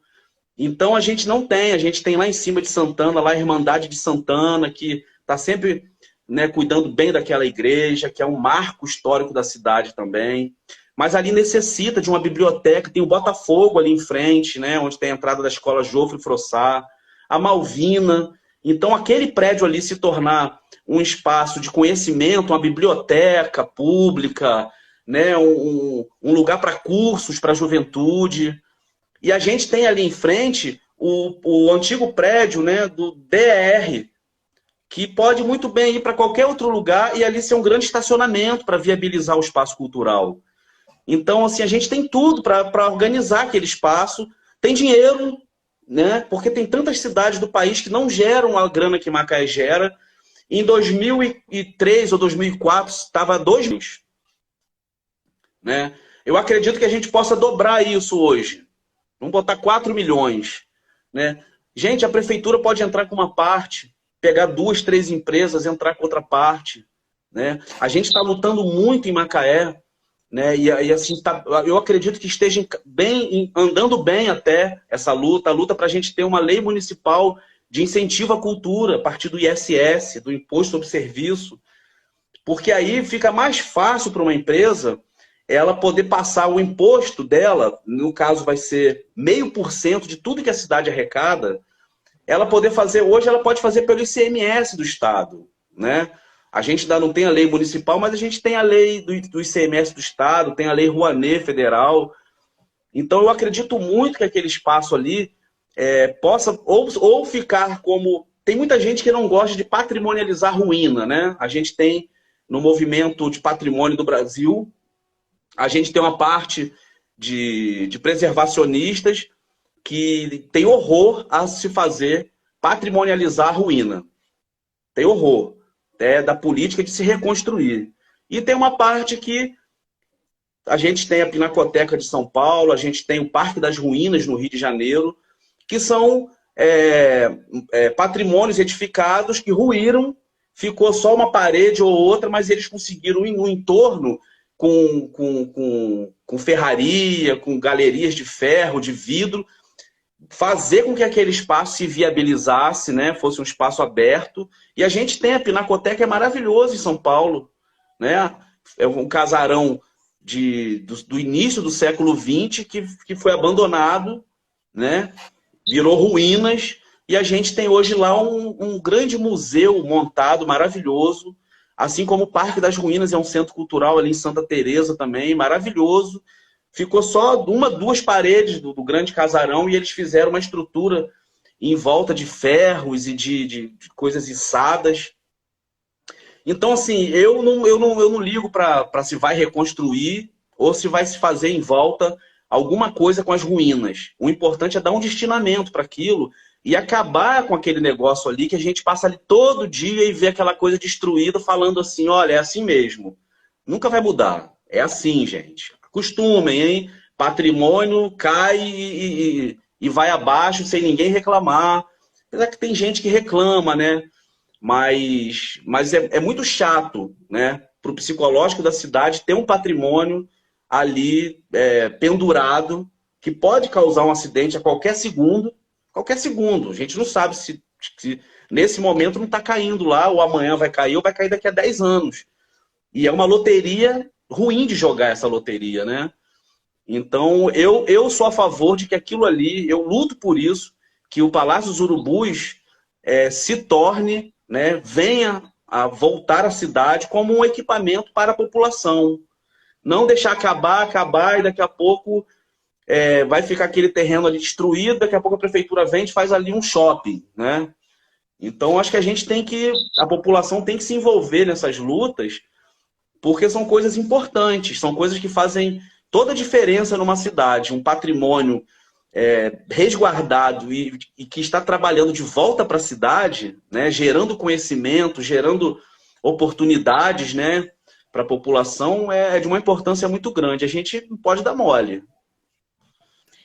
Então a gente não tem, a gente tem lá em cima de Santana, lá a Irmandade de Santana, que está sempre, né, cuidando bem daquela igreja, que é um marco histórico da cidade também. Mas ali necessita de uma biblioteca, tem o Botafogo ali em frente, né, onde tem a entrada da escola Jofre Frossá, a Malvina. Então aquele prédio ali se tornar um espaço de conhecimento, uma biblioteca pública, né, um lugar para cursos para a juventude. E a gente tem ali em frente o antigo prédio, né, do DER, que pode muito bem ir para qualquer outro lugar e ali ser um grande estacionamento para viabilizar o espaço cultural. Então, assim, a gente tem tudo para organizar aquele espaço, tem dinheiro, né, porque tem tantas cidades do país que não geram a grana que Macaé gera. Em 2003 ou 2004, estava 2 milhões. Né? Eu acredito que a gente possa dobrar isso hoje. Vamos botar 4 milhões. Né? Gente, a prefeitura pode entrar com uma parte, pegar 2, 3 empresas, entrar com outra parte. Né? A gente está lutando muito em Macaé, né? E assim, eu acredito que esteja andando bem até essa luta, a luta para a gente ter uma lei municipal de incentivo à cultura, a partir do ISS, do Imposto sobre Serviço, porque aí fica mais fácil para uma empresa ela poder passar o imposto dela, no caso vai ser 0,5% de tudo que a cidade arrecada, ela poder fazer, hoje ela pode fazer pelo ICMS do Estado, né? A gente ainda não tem a lei municipal, mas a gente tem a lei do ICMS do Estado, tem a lei Rouanet federal. Então eu acredito muito que aquele espaço ali possa ou ficar como... Tem muita gente que não gosta de patrimonializar ruína, né? A gente tem no movimento de patrimônio do Brasil, a gente tem uma parte de preservacionistas, que tem horror a se fazer patrimonializar a ruína. Tem horror. É da política de se reconstruir. E tem uma parte que a gente tem a Pinacoteca de São Paulo, a gente tem o Parque das Ruínas no Rio de Janeiro, que são patrimônios edificados que ruíram, ficou só uma parede ou outra, mas eles conseguiram no entorno, com ferraria, com galerias de ferro, de vidro, fazer com que aquele espaço se viabilizasse, né? Fosse um espaço aberto. E a gente tem a Pinacoteca, é maravilhoso em São Paulo, né? É um casarão do início do século XX que foi abandonado, né? Virou ruínas, e a gente tem hoje lá um grande museu montado, maravilhoso, assim como o Parque das Ruínas é um centro cultural ali em Santa Teresa também, maravilhoso. Ficou só duas paredes do grande casarão e eles fizeram uma estrutura em volta de ferros e de coisas içadas. Então, assim, eu não ligo para se vai reconstruir ou se vai se fazer em volta alguma coisa com as ruínas. O importante é dar um destinamento para aquilo e acabar com aquele negócio ali que a gente passa ali todo dia e vê aquela coisa destruída falando assim, olha, é assim mesmo. Nunca vai mudar. É assim, gente. Acostumem, hein? Patrimônio cai e vai abaixo sem ninguém reclamar. Apesar que tem gente que reclama, né? Mas é muito chato, né? Para o psicológico da cidade ter um patrimônio ali pendurado que pode causar um acidente a qualquer segundo. Qualquer segundo. A gente não sabe se nesse momento não está caindo lá, ou amanhã vai cair, ou vai cair daqui a 10 anos. E é uma loteria ruim de jogar essa loteria, né? Então, eu sou a favor de que aquilo ali, eu luto por isso, que o Palácio dos Urubus se torne, né, venha a voltar à cidade como um equipamento para a população. Não deixar acabar e daqui a pouco vai ficar aquele terreno ali destruído, daqui a pouco a prefeitura vende e faz ali um shopping, né? Então, acho que a população tem que se envolver nessas lutas, porque são coisas importantes, são coisas que fazem toda a diferença numa cidade. Um patrimônio resguardado e que está trabalhando de volta para a cidade, né, gerando conhecimento, gerando oportunidades, né, para a população, é de uma importância muito grande. A gente não pode dar mole.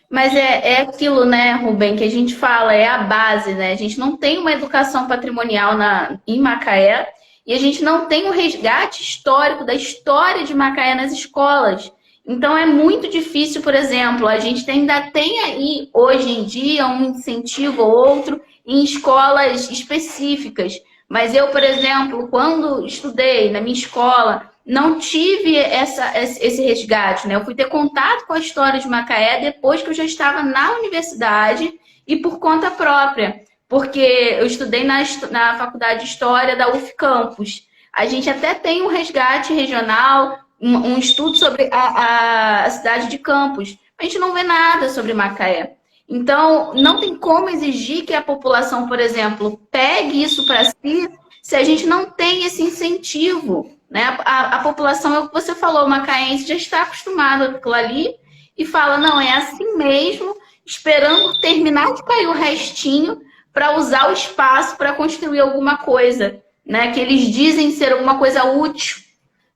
Mas é aquilo, né, Rubem, que a gente fala, é a base, né? A gente não tem uma educação patrimonial em Macaé e a gente não tem um resgate histórico da história de Macaé nas escolas. Então é muito difícil, por exemplo, a gente ainda tem aí, hoje em dia, um incentivo ou outro em escolas específicas. Mas eu, por exemplo, quando estudei na minha escola, não tive esse resgate, né? Eu fui ter contato com a história de Macaé depois que eu já estava na universidade e por conta própria, porque eu estudei na Faculdade de História da UF Campus. A gente até tem um resgate regional, um estudo sobre a cidade de Campos. A gente não vê nada sobre Macaé. Então, não tem como exigir que a população, por exemplo, pegue isso para si se a gente não tem esse incentivo. Né? A população, é o que você falou, o macaense já está acostumado com aquilo ali e fala, não, é assim mesmo, esperando terminar de cair o restinho para usar o espaço para construir alguma coisa, né? Que eles dizem ser alguma coisa útil,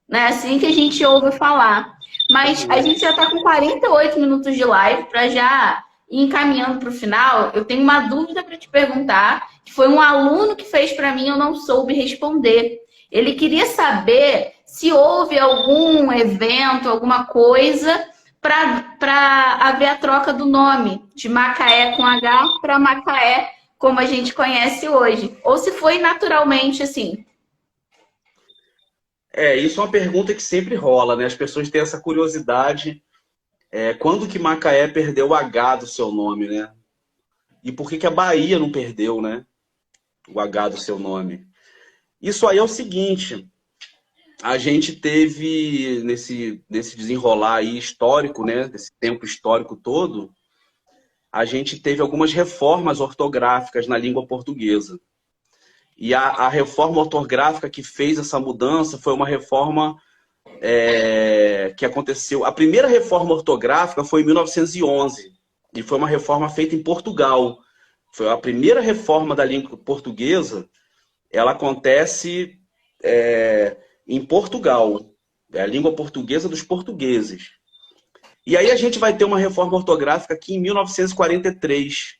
né? Assim que a gente ouve falar. Mas a gente já está com 48 minutos de live para já ir encaminhando para o final. Eu tenho uma dúvida para te perguntar, que foi um aluno que fez para mim, eu não soube responder. Ele queria saber se houve algum evento, alguma coisa para haver a troca do nome de Macaé com H para Macaé, como a gente conhece hoje. Ou se foi naturalmente assim. Isso é uma pergunta que sempre rola, né? As pessoas têm essa curiosidade. Quando que Macaé perdeu o H do seu nome, né? E por que a Bahia não perdeu, né? O H do seu nome? Isso aí é o seguinte, a gente teve, nesse desenrolar aí histórico, né? Desse tempo histórico todo, a gente teve algumas reformas ortográficas na língua portuguesa. E a reforma ortográfica que fez essa mudança foi uma reforma que aconteceu. A primeira reforma ortográfica foi em 1911. e foi uma reforma feita em Portugal. Foi a primeira reforma da língua portuguesa, ela acontece em Portugal. É a língua portuguesa dos portugueses. E aí a gente vai ter uma reforma ortográfica aqui em 1943.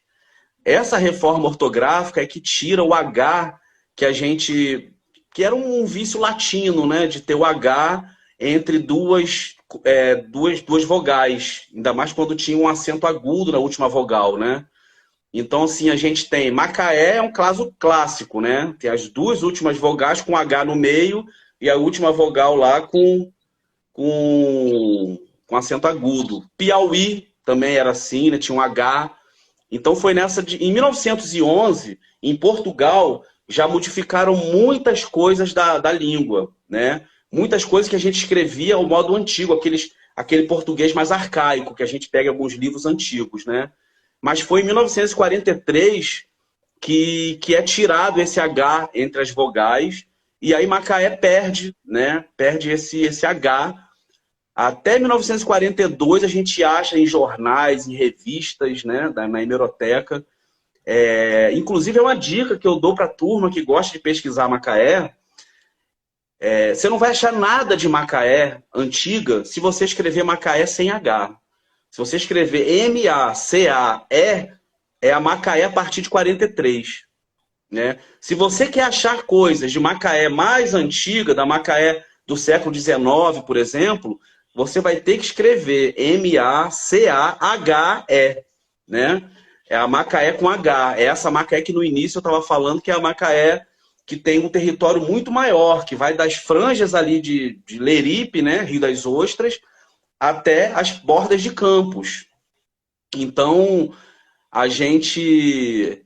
Essa reforma ortográfica é que tira o H que era um vício latino, né? De ter o H entre duas vogais. Ainda mais quando tinha um acento agudo na última vogal, né? Então, assim, a gente tem Macaé é um caso clássico, né? Tem as duas últimas vogais com H no meio e a última vogal lá com acento agudo. Piauí também era assim, né? Tinha um H. Então foi em 1911, em Portugal, já modificaram muitas coisas da língua, né? Muitas coisas que a gente escrevia ao modo antigo, aquele português mais arcaico, que a gente pega em alguns livros antigos, né? Mas foi em 1943 que é tirado esse H entre as vogais, e aí Macaé perde, né? Perde esse H. Até 1942 a gente acha em jornais, em revistas, né? Na hemeroteca. Inclusive é uma dica que eu dou para a turma que gosta de pesquisar Macaé. Você não vai achar nada de Macaé antiga se você escrever Macaé sem H. Se você escrever M-A-C-A-E, é a Macaé a partir de 43. Né? Se você quer achar coisas de Macaé mais antiga, da Macaé do século XIX, por exemplo, você vai ter que escrever M-A-C-A-H-E. Né? É a Macaé com H. É essa Macaé que no início eu estava falando, que é a Macaé que tem um território muito maior, que vai das franjas ali de Leripe, né? Rio das Ostras, até as bordas de Campos. Então, a gente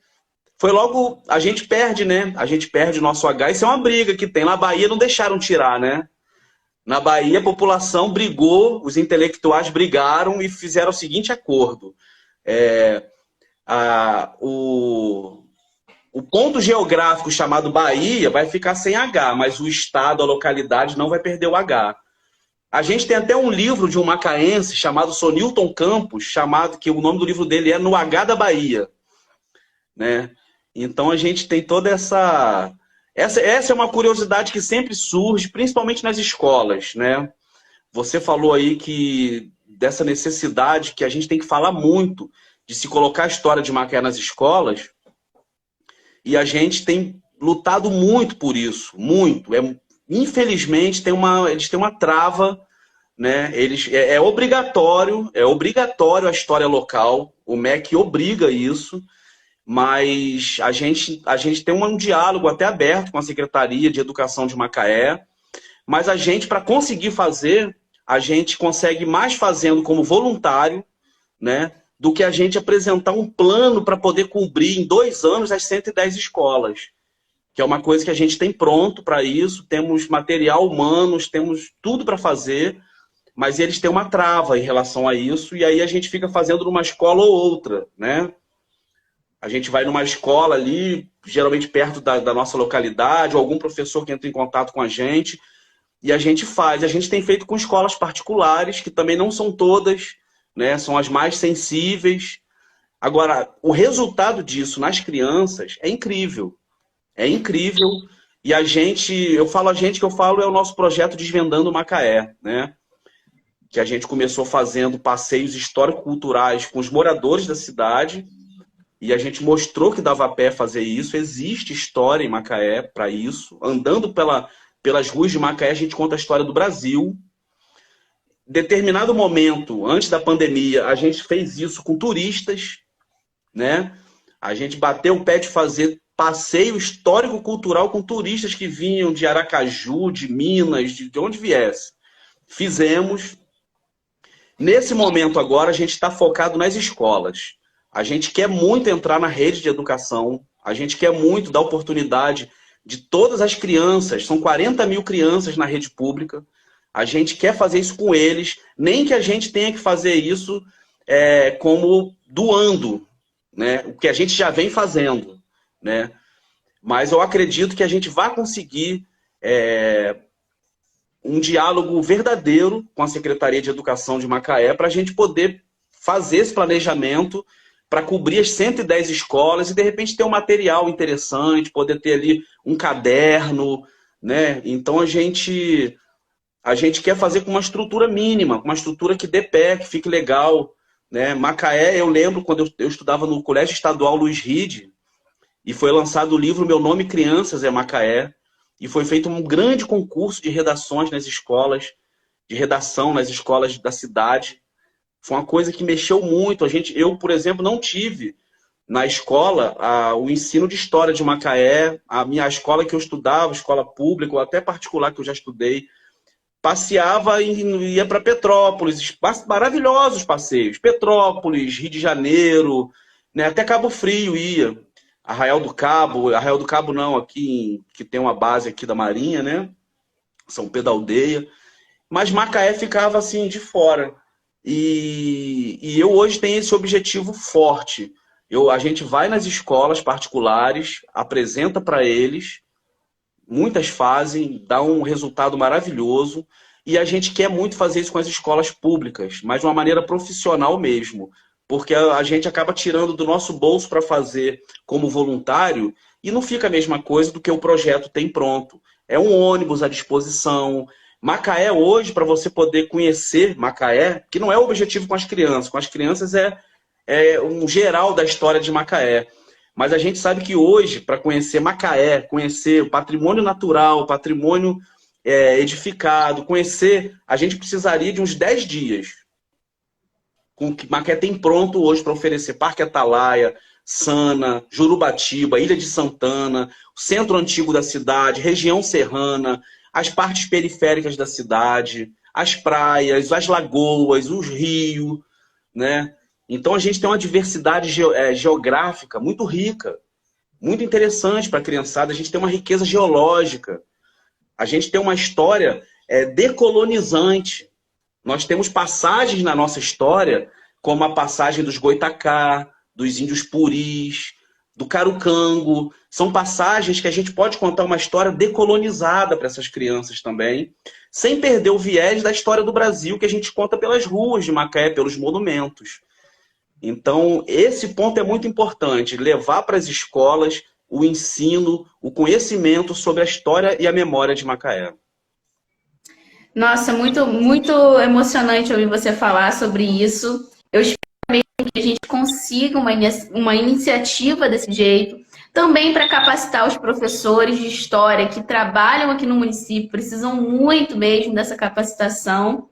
perde, né? A gente perde o nosso H. Isso é uma briga que tem. Na Bahia não deixaram tirar, né? Na Bahia a população brigou, os intelectuais brigaram e fizeram o seguinte acordo. O ponto geográfico chamado Bahia vai ficar sem H, mas o estado, a localidade não vai perder o H. A gente tem até um livro de um macaense chamado Sonilton Campos, que o nome do livro dele é No H da Bahia. Né? Então a gente tem toda essa é uma curiosidade que sempre surge, principalmente nas escolas. Né? Você falou aí dessa necessidade que a gente tem que falar muito de se colocar a história de Macaé nas escolas, e a gente tem lutado muito por isso, muito. Infelizmente, eles têm uma trava, né? É obrigatório a história local, o MEC obriga isso, mas a gente tem um diálogo até aberto com a Secretaria de Educação de Macaé, mas para conseguir fazer, a gente consegue mais fazendo como voluntário, né? Do que a gente apresentar um plano para poder cobrir em 2 anos as 110 escolas. Que é uma coisa que a gente tem pronto para isso, temos material humano, temos tudo para fazer, mas eles têm uma trava em relação a isso, e aí a gente fica fazendo numa escola ou outra, né? A gente vai numa escola ali, geralmente perto da nossa localidade, ou algum professor que entra em contato com a gente, e a gente faz. A gente tem feito com escolas particulares, que também não são todas, né? São as mais sensíveis. Agora, o resultado disso nas crianças é incrível. É incrível. E que eu falo é o nosso projeto Desvendando Macaé, né? Que a gente começou fazendo passeios histórico-culturais com os moradores da cidade, e a gente mostrou que dava a pé fazer isso. Existe história em Macaé para isso. Andando pelas ruas de Macaé, a gente conta a história do Brasil. Determinado momento, antes da pandemia, a gente fez isso com turistas, né? A gente bateu o pé de fazer passeio histórico-cultural com turistas que vinham de Aracaju, de Minas, de onde viesse. Fizemos. Nesse momento agora, a gente está focado nas escolas. A gente quer muito entrar na rede de educação, a gente quer muito dar oportunidade de todas as crianças, são 40 mil crianças na rede pública. A gente quer fazer isso com eles, nem que a gente tenha que fazer isso como doando, né? O que a gente já vem fazendo, né? Mas eu acredito que a gente vai conseguir um diálogo verdadeiro com a Secretaria de Educação de Macaé para a gente poder fazer esse planejamento para cobrir as 110 escolas e, de repente, ter um material interessante, poder ter ali um caderno, né? Então, a gente quer fazer com uma estrutura mínima, com uma estrutura que dê pé, que fique legal, né? Macaé, eu lembro quando eu estudava no Colégio Estadual Luiz Ride, e foi lançado o livro Meu Nome Crianças é Macaé, e foi feito um grande concurso de redações nas escolas, de redação nas escolas da cidade. Foi uma coisa que mexeu muito. Eu, por exemplo, não tive na escola o ensino de história de Macaé. A escola que eu estudava, escola pública ou até particular que eu já estudei, passeava e ia para Petrópolis. Maravilhosos passeios. Petrópolis, Rio de Janeiro, né? Até Cabo Frio ia. Arraial do Cabo não, aqui que tem uma base aqui da Marinha, né? São Pedro da Aldeia. Mas Macaé ficava assim de fora. E eu hoje tenho esse objetivo forte. A gente vai nas escolas particulares, apresenta para eles, muitas fazem, dá um resultado maravilhoso, e a gente quer muito fazer isso com as escolas públicas, mas de uma maneira profissional mesmo, porque a gente acaba tirando do nosso bolso para fazer como voluntário, e não fica a mesma coisa do que o projeto tem pronto. É um ônibus à disposição. Macaé hoje, para você poder conhecer Macaé, que não é o objetivo com as crianças é um geral da história de Macaé. Mas a gente sabe que hoje, para conhecer Macaé, conhecer o patrimônio natural, o patrimônio edificado, a gente precisaria de uns 10 dias. Com o que Macaé tem pronto hoje para oferecer Parque Atalaia, Sana, Jurubatiba, Ilha de Santana, o centro antigo da cidade, região serrana, as partes periféricas da cidade, as praias, as lagoas, os rios, né? Então a gente tem uma diversidade geográfica muito rica, muito interessante para a criançada. A gente tem uma riqueza geológica, a gente tem uma história decolonizante. Nós temos passagens na nossa história, como a passagem dos Goitacá, dos índios Puris, do Carucango. São passagens que a gente pode contar uma história decolonizada para essas crianças também, sem perder o viés da história do Brasil que a gente conta pelas ruas de Macaé, pelos monumentos. Então, esse ponto é muito importante, levar para as escolas o ensino, o conhecimento sobre a história e a memória de Macaé. Nossa, muito, muito emocionante ouvir você falar sobre isso. Eu espero mesmo que a gente consiga uma iniciativa desse jeito, também para capacitar os professores de história que trabalham aqui no município, precisam muito mesmo dessa capacitação.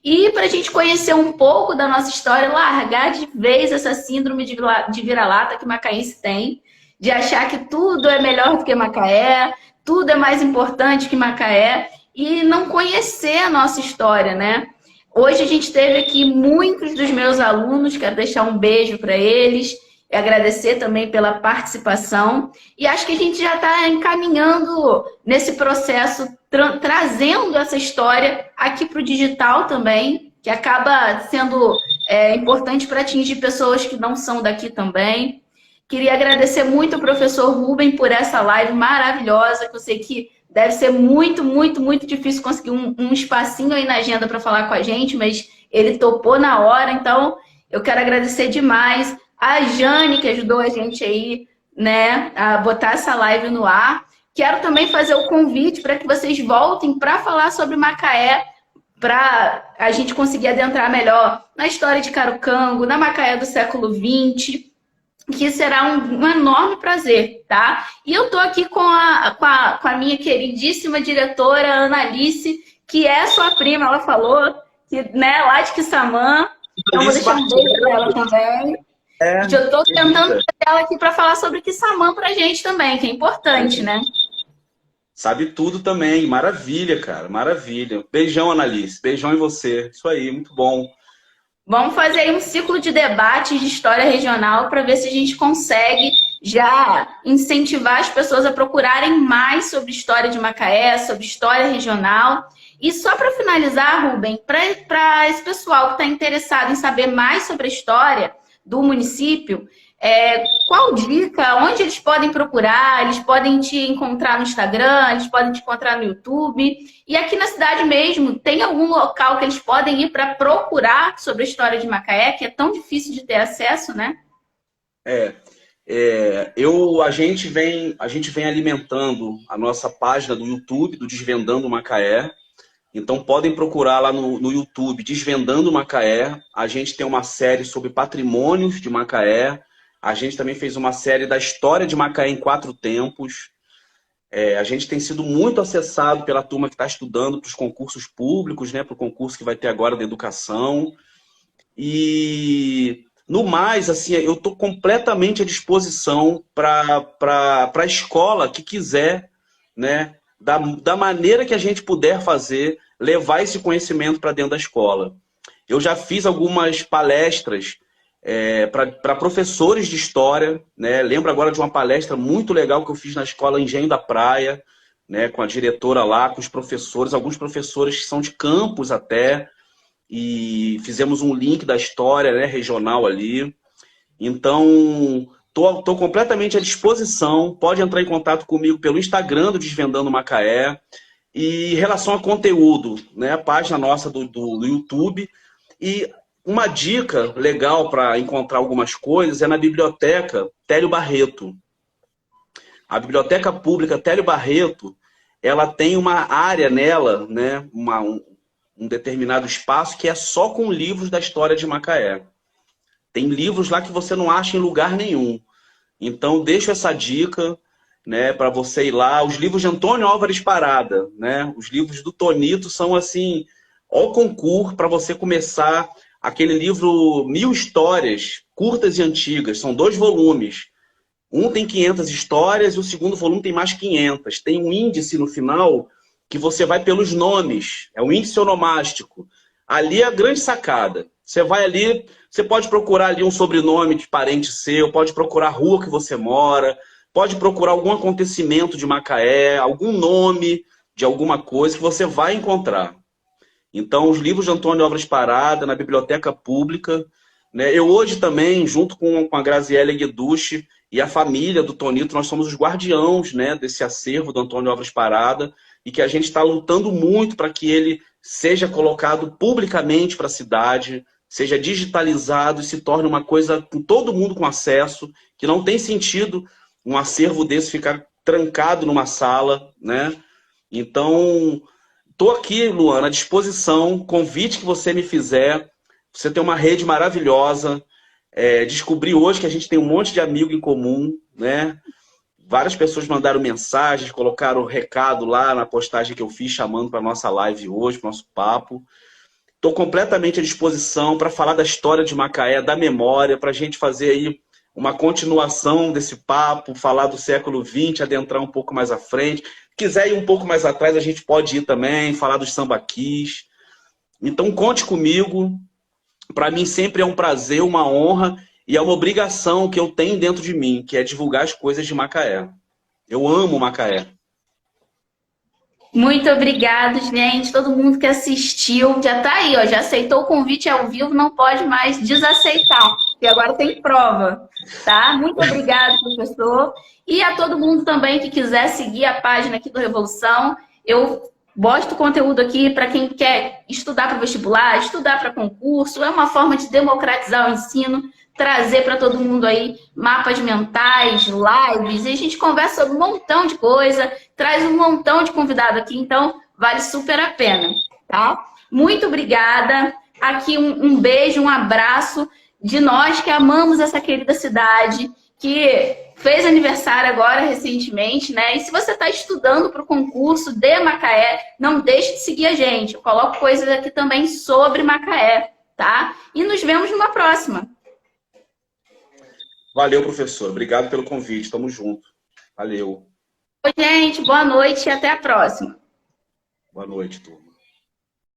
E para a gente conhecer um pouco da nossa história, largar de vez essa síndrome de vira-lata que macaense tem, de achar que tudo é melhor do que Macaé, tudo é mais importante que Macaé, e não conhecer a nossa história, né? Hoje a gente teve aqui muitos dos meus alunos, quero deixar um beijo para eles, e agradecer também pela participação. E acho que a gente já está encaminhando nesse processo, trazendo essa história aqui para o digital também, que acaba sendo importante para atingir pessoas que não são daqui também. Queria agradecer muito ao professor Rubem por essa live maravilhosa, que eu sei que deve ser muito, muito, muito difícil conseguir um espacinho aí na agenda para falar com a gente, mas ele topou na hora, então eu quero agradecer demais a Jane, que ajudou a gente aí, né, a botar essa live no ar. Quero também fazer o convite para que vocês voltem para falar sobre Macaé, para a gente conseguir adentrar melhor na história de Carucango, na Macaé do século XX, que será um enorme prazer, tá? E eu tô aqui com a minha queridíssima diretora, Ana Alice, que é sua prima, ela falou, que, né, lá de Quissamã. Então vou deixar um beijo para ela também. Eu estou tentando trazer ela aqui para falar sobre Quissamã para a gente também, que é importante, né? Sabe tudo também. Maravilha, cara. Maravilha. Beijão, Annalise. Beijão em você. Isso aí, muito bom. Vamos fazer aí um ciclo de debates de história regional para ver se a gente consegue já incentivar as pessoas a procurarem mais sobre história de Macaé, sobre história regional. E só para finalizar, Rubem, para esse pessoal que está interessado em saber mais sobre a história do município, Qual dica? Onde eles podem procurar? Eles podem te encontrar no Instagram, eles podem te encontrar no YouTube. E aqui na cidade mesmo, tem algum local que eles podem ir para procurar sobre a história de Macaé, que é tão difícil de ter acesso, né? A gente vem alimentando a nossa página do YouTube, do Desvendando Macaé. Então podem procurar lá no YouTube, Desvendando Macaé. A gente tem uma série sobre patrimônios de Macaé. A gente também fez uma série da história de Macaé em 4 tempos. A gente tem sido muito acessado pela turma que está estudando para os concursos públicos, né, para o concurso que vai ter agora de educação. E, no mais, assim, eu estou completamente à disposição para a escola que quiser, né, da maneira que a gente puder fazer, levar esse conhecimento para dentro da escola. Eu já fiz algumas palestras para professores de história, né? Lembro agora de uma palestra muito legal que eu fiz na escola Engenho da Praia, né? Com a diretora lá, com os professores, alguns professores que são de campus até, e fizemos um link da história, né, regional ali. Então, tô completamente à disposição. Pode entrar em contato comigo pelo Instagram do Desvendando Macaé. E em relação a conteúdo, né, a página nossa do YouTube. E uma dica legal para encontrar algumas coisas é na biblioteca Télio Barreto. A Biblioteca Pública Télio Barreto, ela tem uma área nela, né, um determinado espaço que é só com livros da história de Macaé. Tem livros lá que você não acha em lugar nenhum. Então, deixo essa dica, né, para você ir lá. Os livros de Antônio Álvares Parada, né, os livros do Tonito são assim, ó, concurso para você começar. Aquele livro 1000 Histórias, Curtas e Antigas, são 2 volumes. Um tem 500 histórias e o segundo volume tem mais 500. Tem um índice no final que você vai pelos nomes, é um índice onomástico. Ali é a grande sacada. Você vai ali, você pode procurar ali um sobrenome de parente seu, pode procurar a rua que você mora, pode procurar algum acontecimento de Macaé, algum nome de alguma coisa que você vai encontrar. Então, os livros de Antônio Álvares Parada, na Biblioteca Pública, né? Eu hoje também, junto com a Graziele Gueducci e a família do Tonito, nós somos os guardiãos, né, desse acervo do Antônio Álvares Parada, e que a gente está lutando muito para que ele seja colocado publicamente para a cidade, seja digitalizado e se torne uma coisa com todo mundo com acesso, que não tem sentido um acervo desse ficar trancado numa sala, né? Então, estou aqui, Luana, à disposição, convite que você me fizer. Você tem uma rede maravilhosa. Descobri hoje que a gente tem um monte de amigo em comum, né? Várias pessoas mandaram mensagens, colocaram recado lá na postagem que eu fiz, chamando para a nossa live hoje, para o nosso papo. Estou completamente à disposição para falar da história de Macaé, da memória, para a gente fazer aí uma continuação desse papo, falar do século XX, adentrar um pouco mais à frente. Quiser ir um pouco mais atrás, a gente pode ir também, falar dos sambaquis. Então, conte comigo. Para mim sempre é um prazer, uma honra e é uma obrigação que eu tenho dentro de mim, que é divulgar as coisas de Macaé. Eu amo Macaé. Muito obrigada, gente. Todo mundo que assistiu já está aí, ó, já aceitou o convite ao vivo, não pode mais desaceitar, porque agora tem prova, tá? Muito obrigada, professor. E a todo mundo também que quiser seguir a página aqui do Revolução, eu boto conteúdo aqui para quem quer estudar para vestibular, estudar para concurso, é uma forma de democratizar o ensino, trazer para todo mundo aí mapas mentais, lives, e a gente conversa sobre um montão de coisa, traz um montão de convidado aqui, então vale super a pena, tá? Muito obrigada. Aqui um beijo, um abraço de nós que amamos essa querida cidade, que fez aniversário agora recentemente, né? E se você está estudando para o concurso de Macaé, não deixe de seguir a gente. Eu coloco coisas aqui também sobre Macaé, tá? E nos vemos numa próxima. Valeu, professor. Obrigado pelo convite. Tamo junto. Valeu. Oi, gente. Boa noite e até a próxima. Boa noite, turma.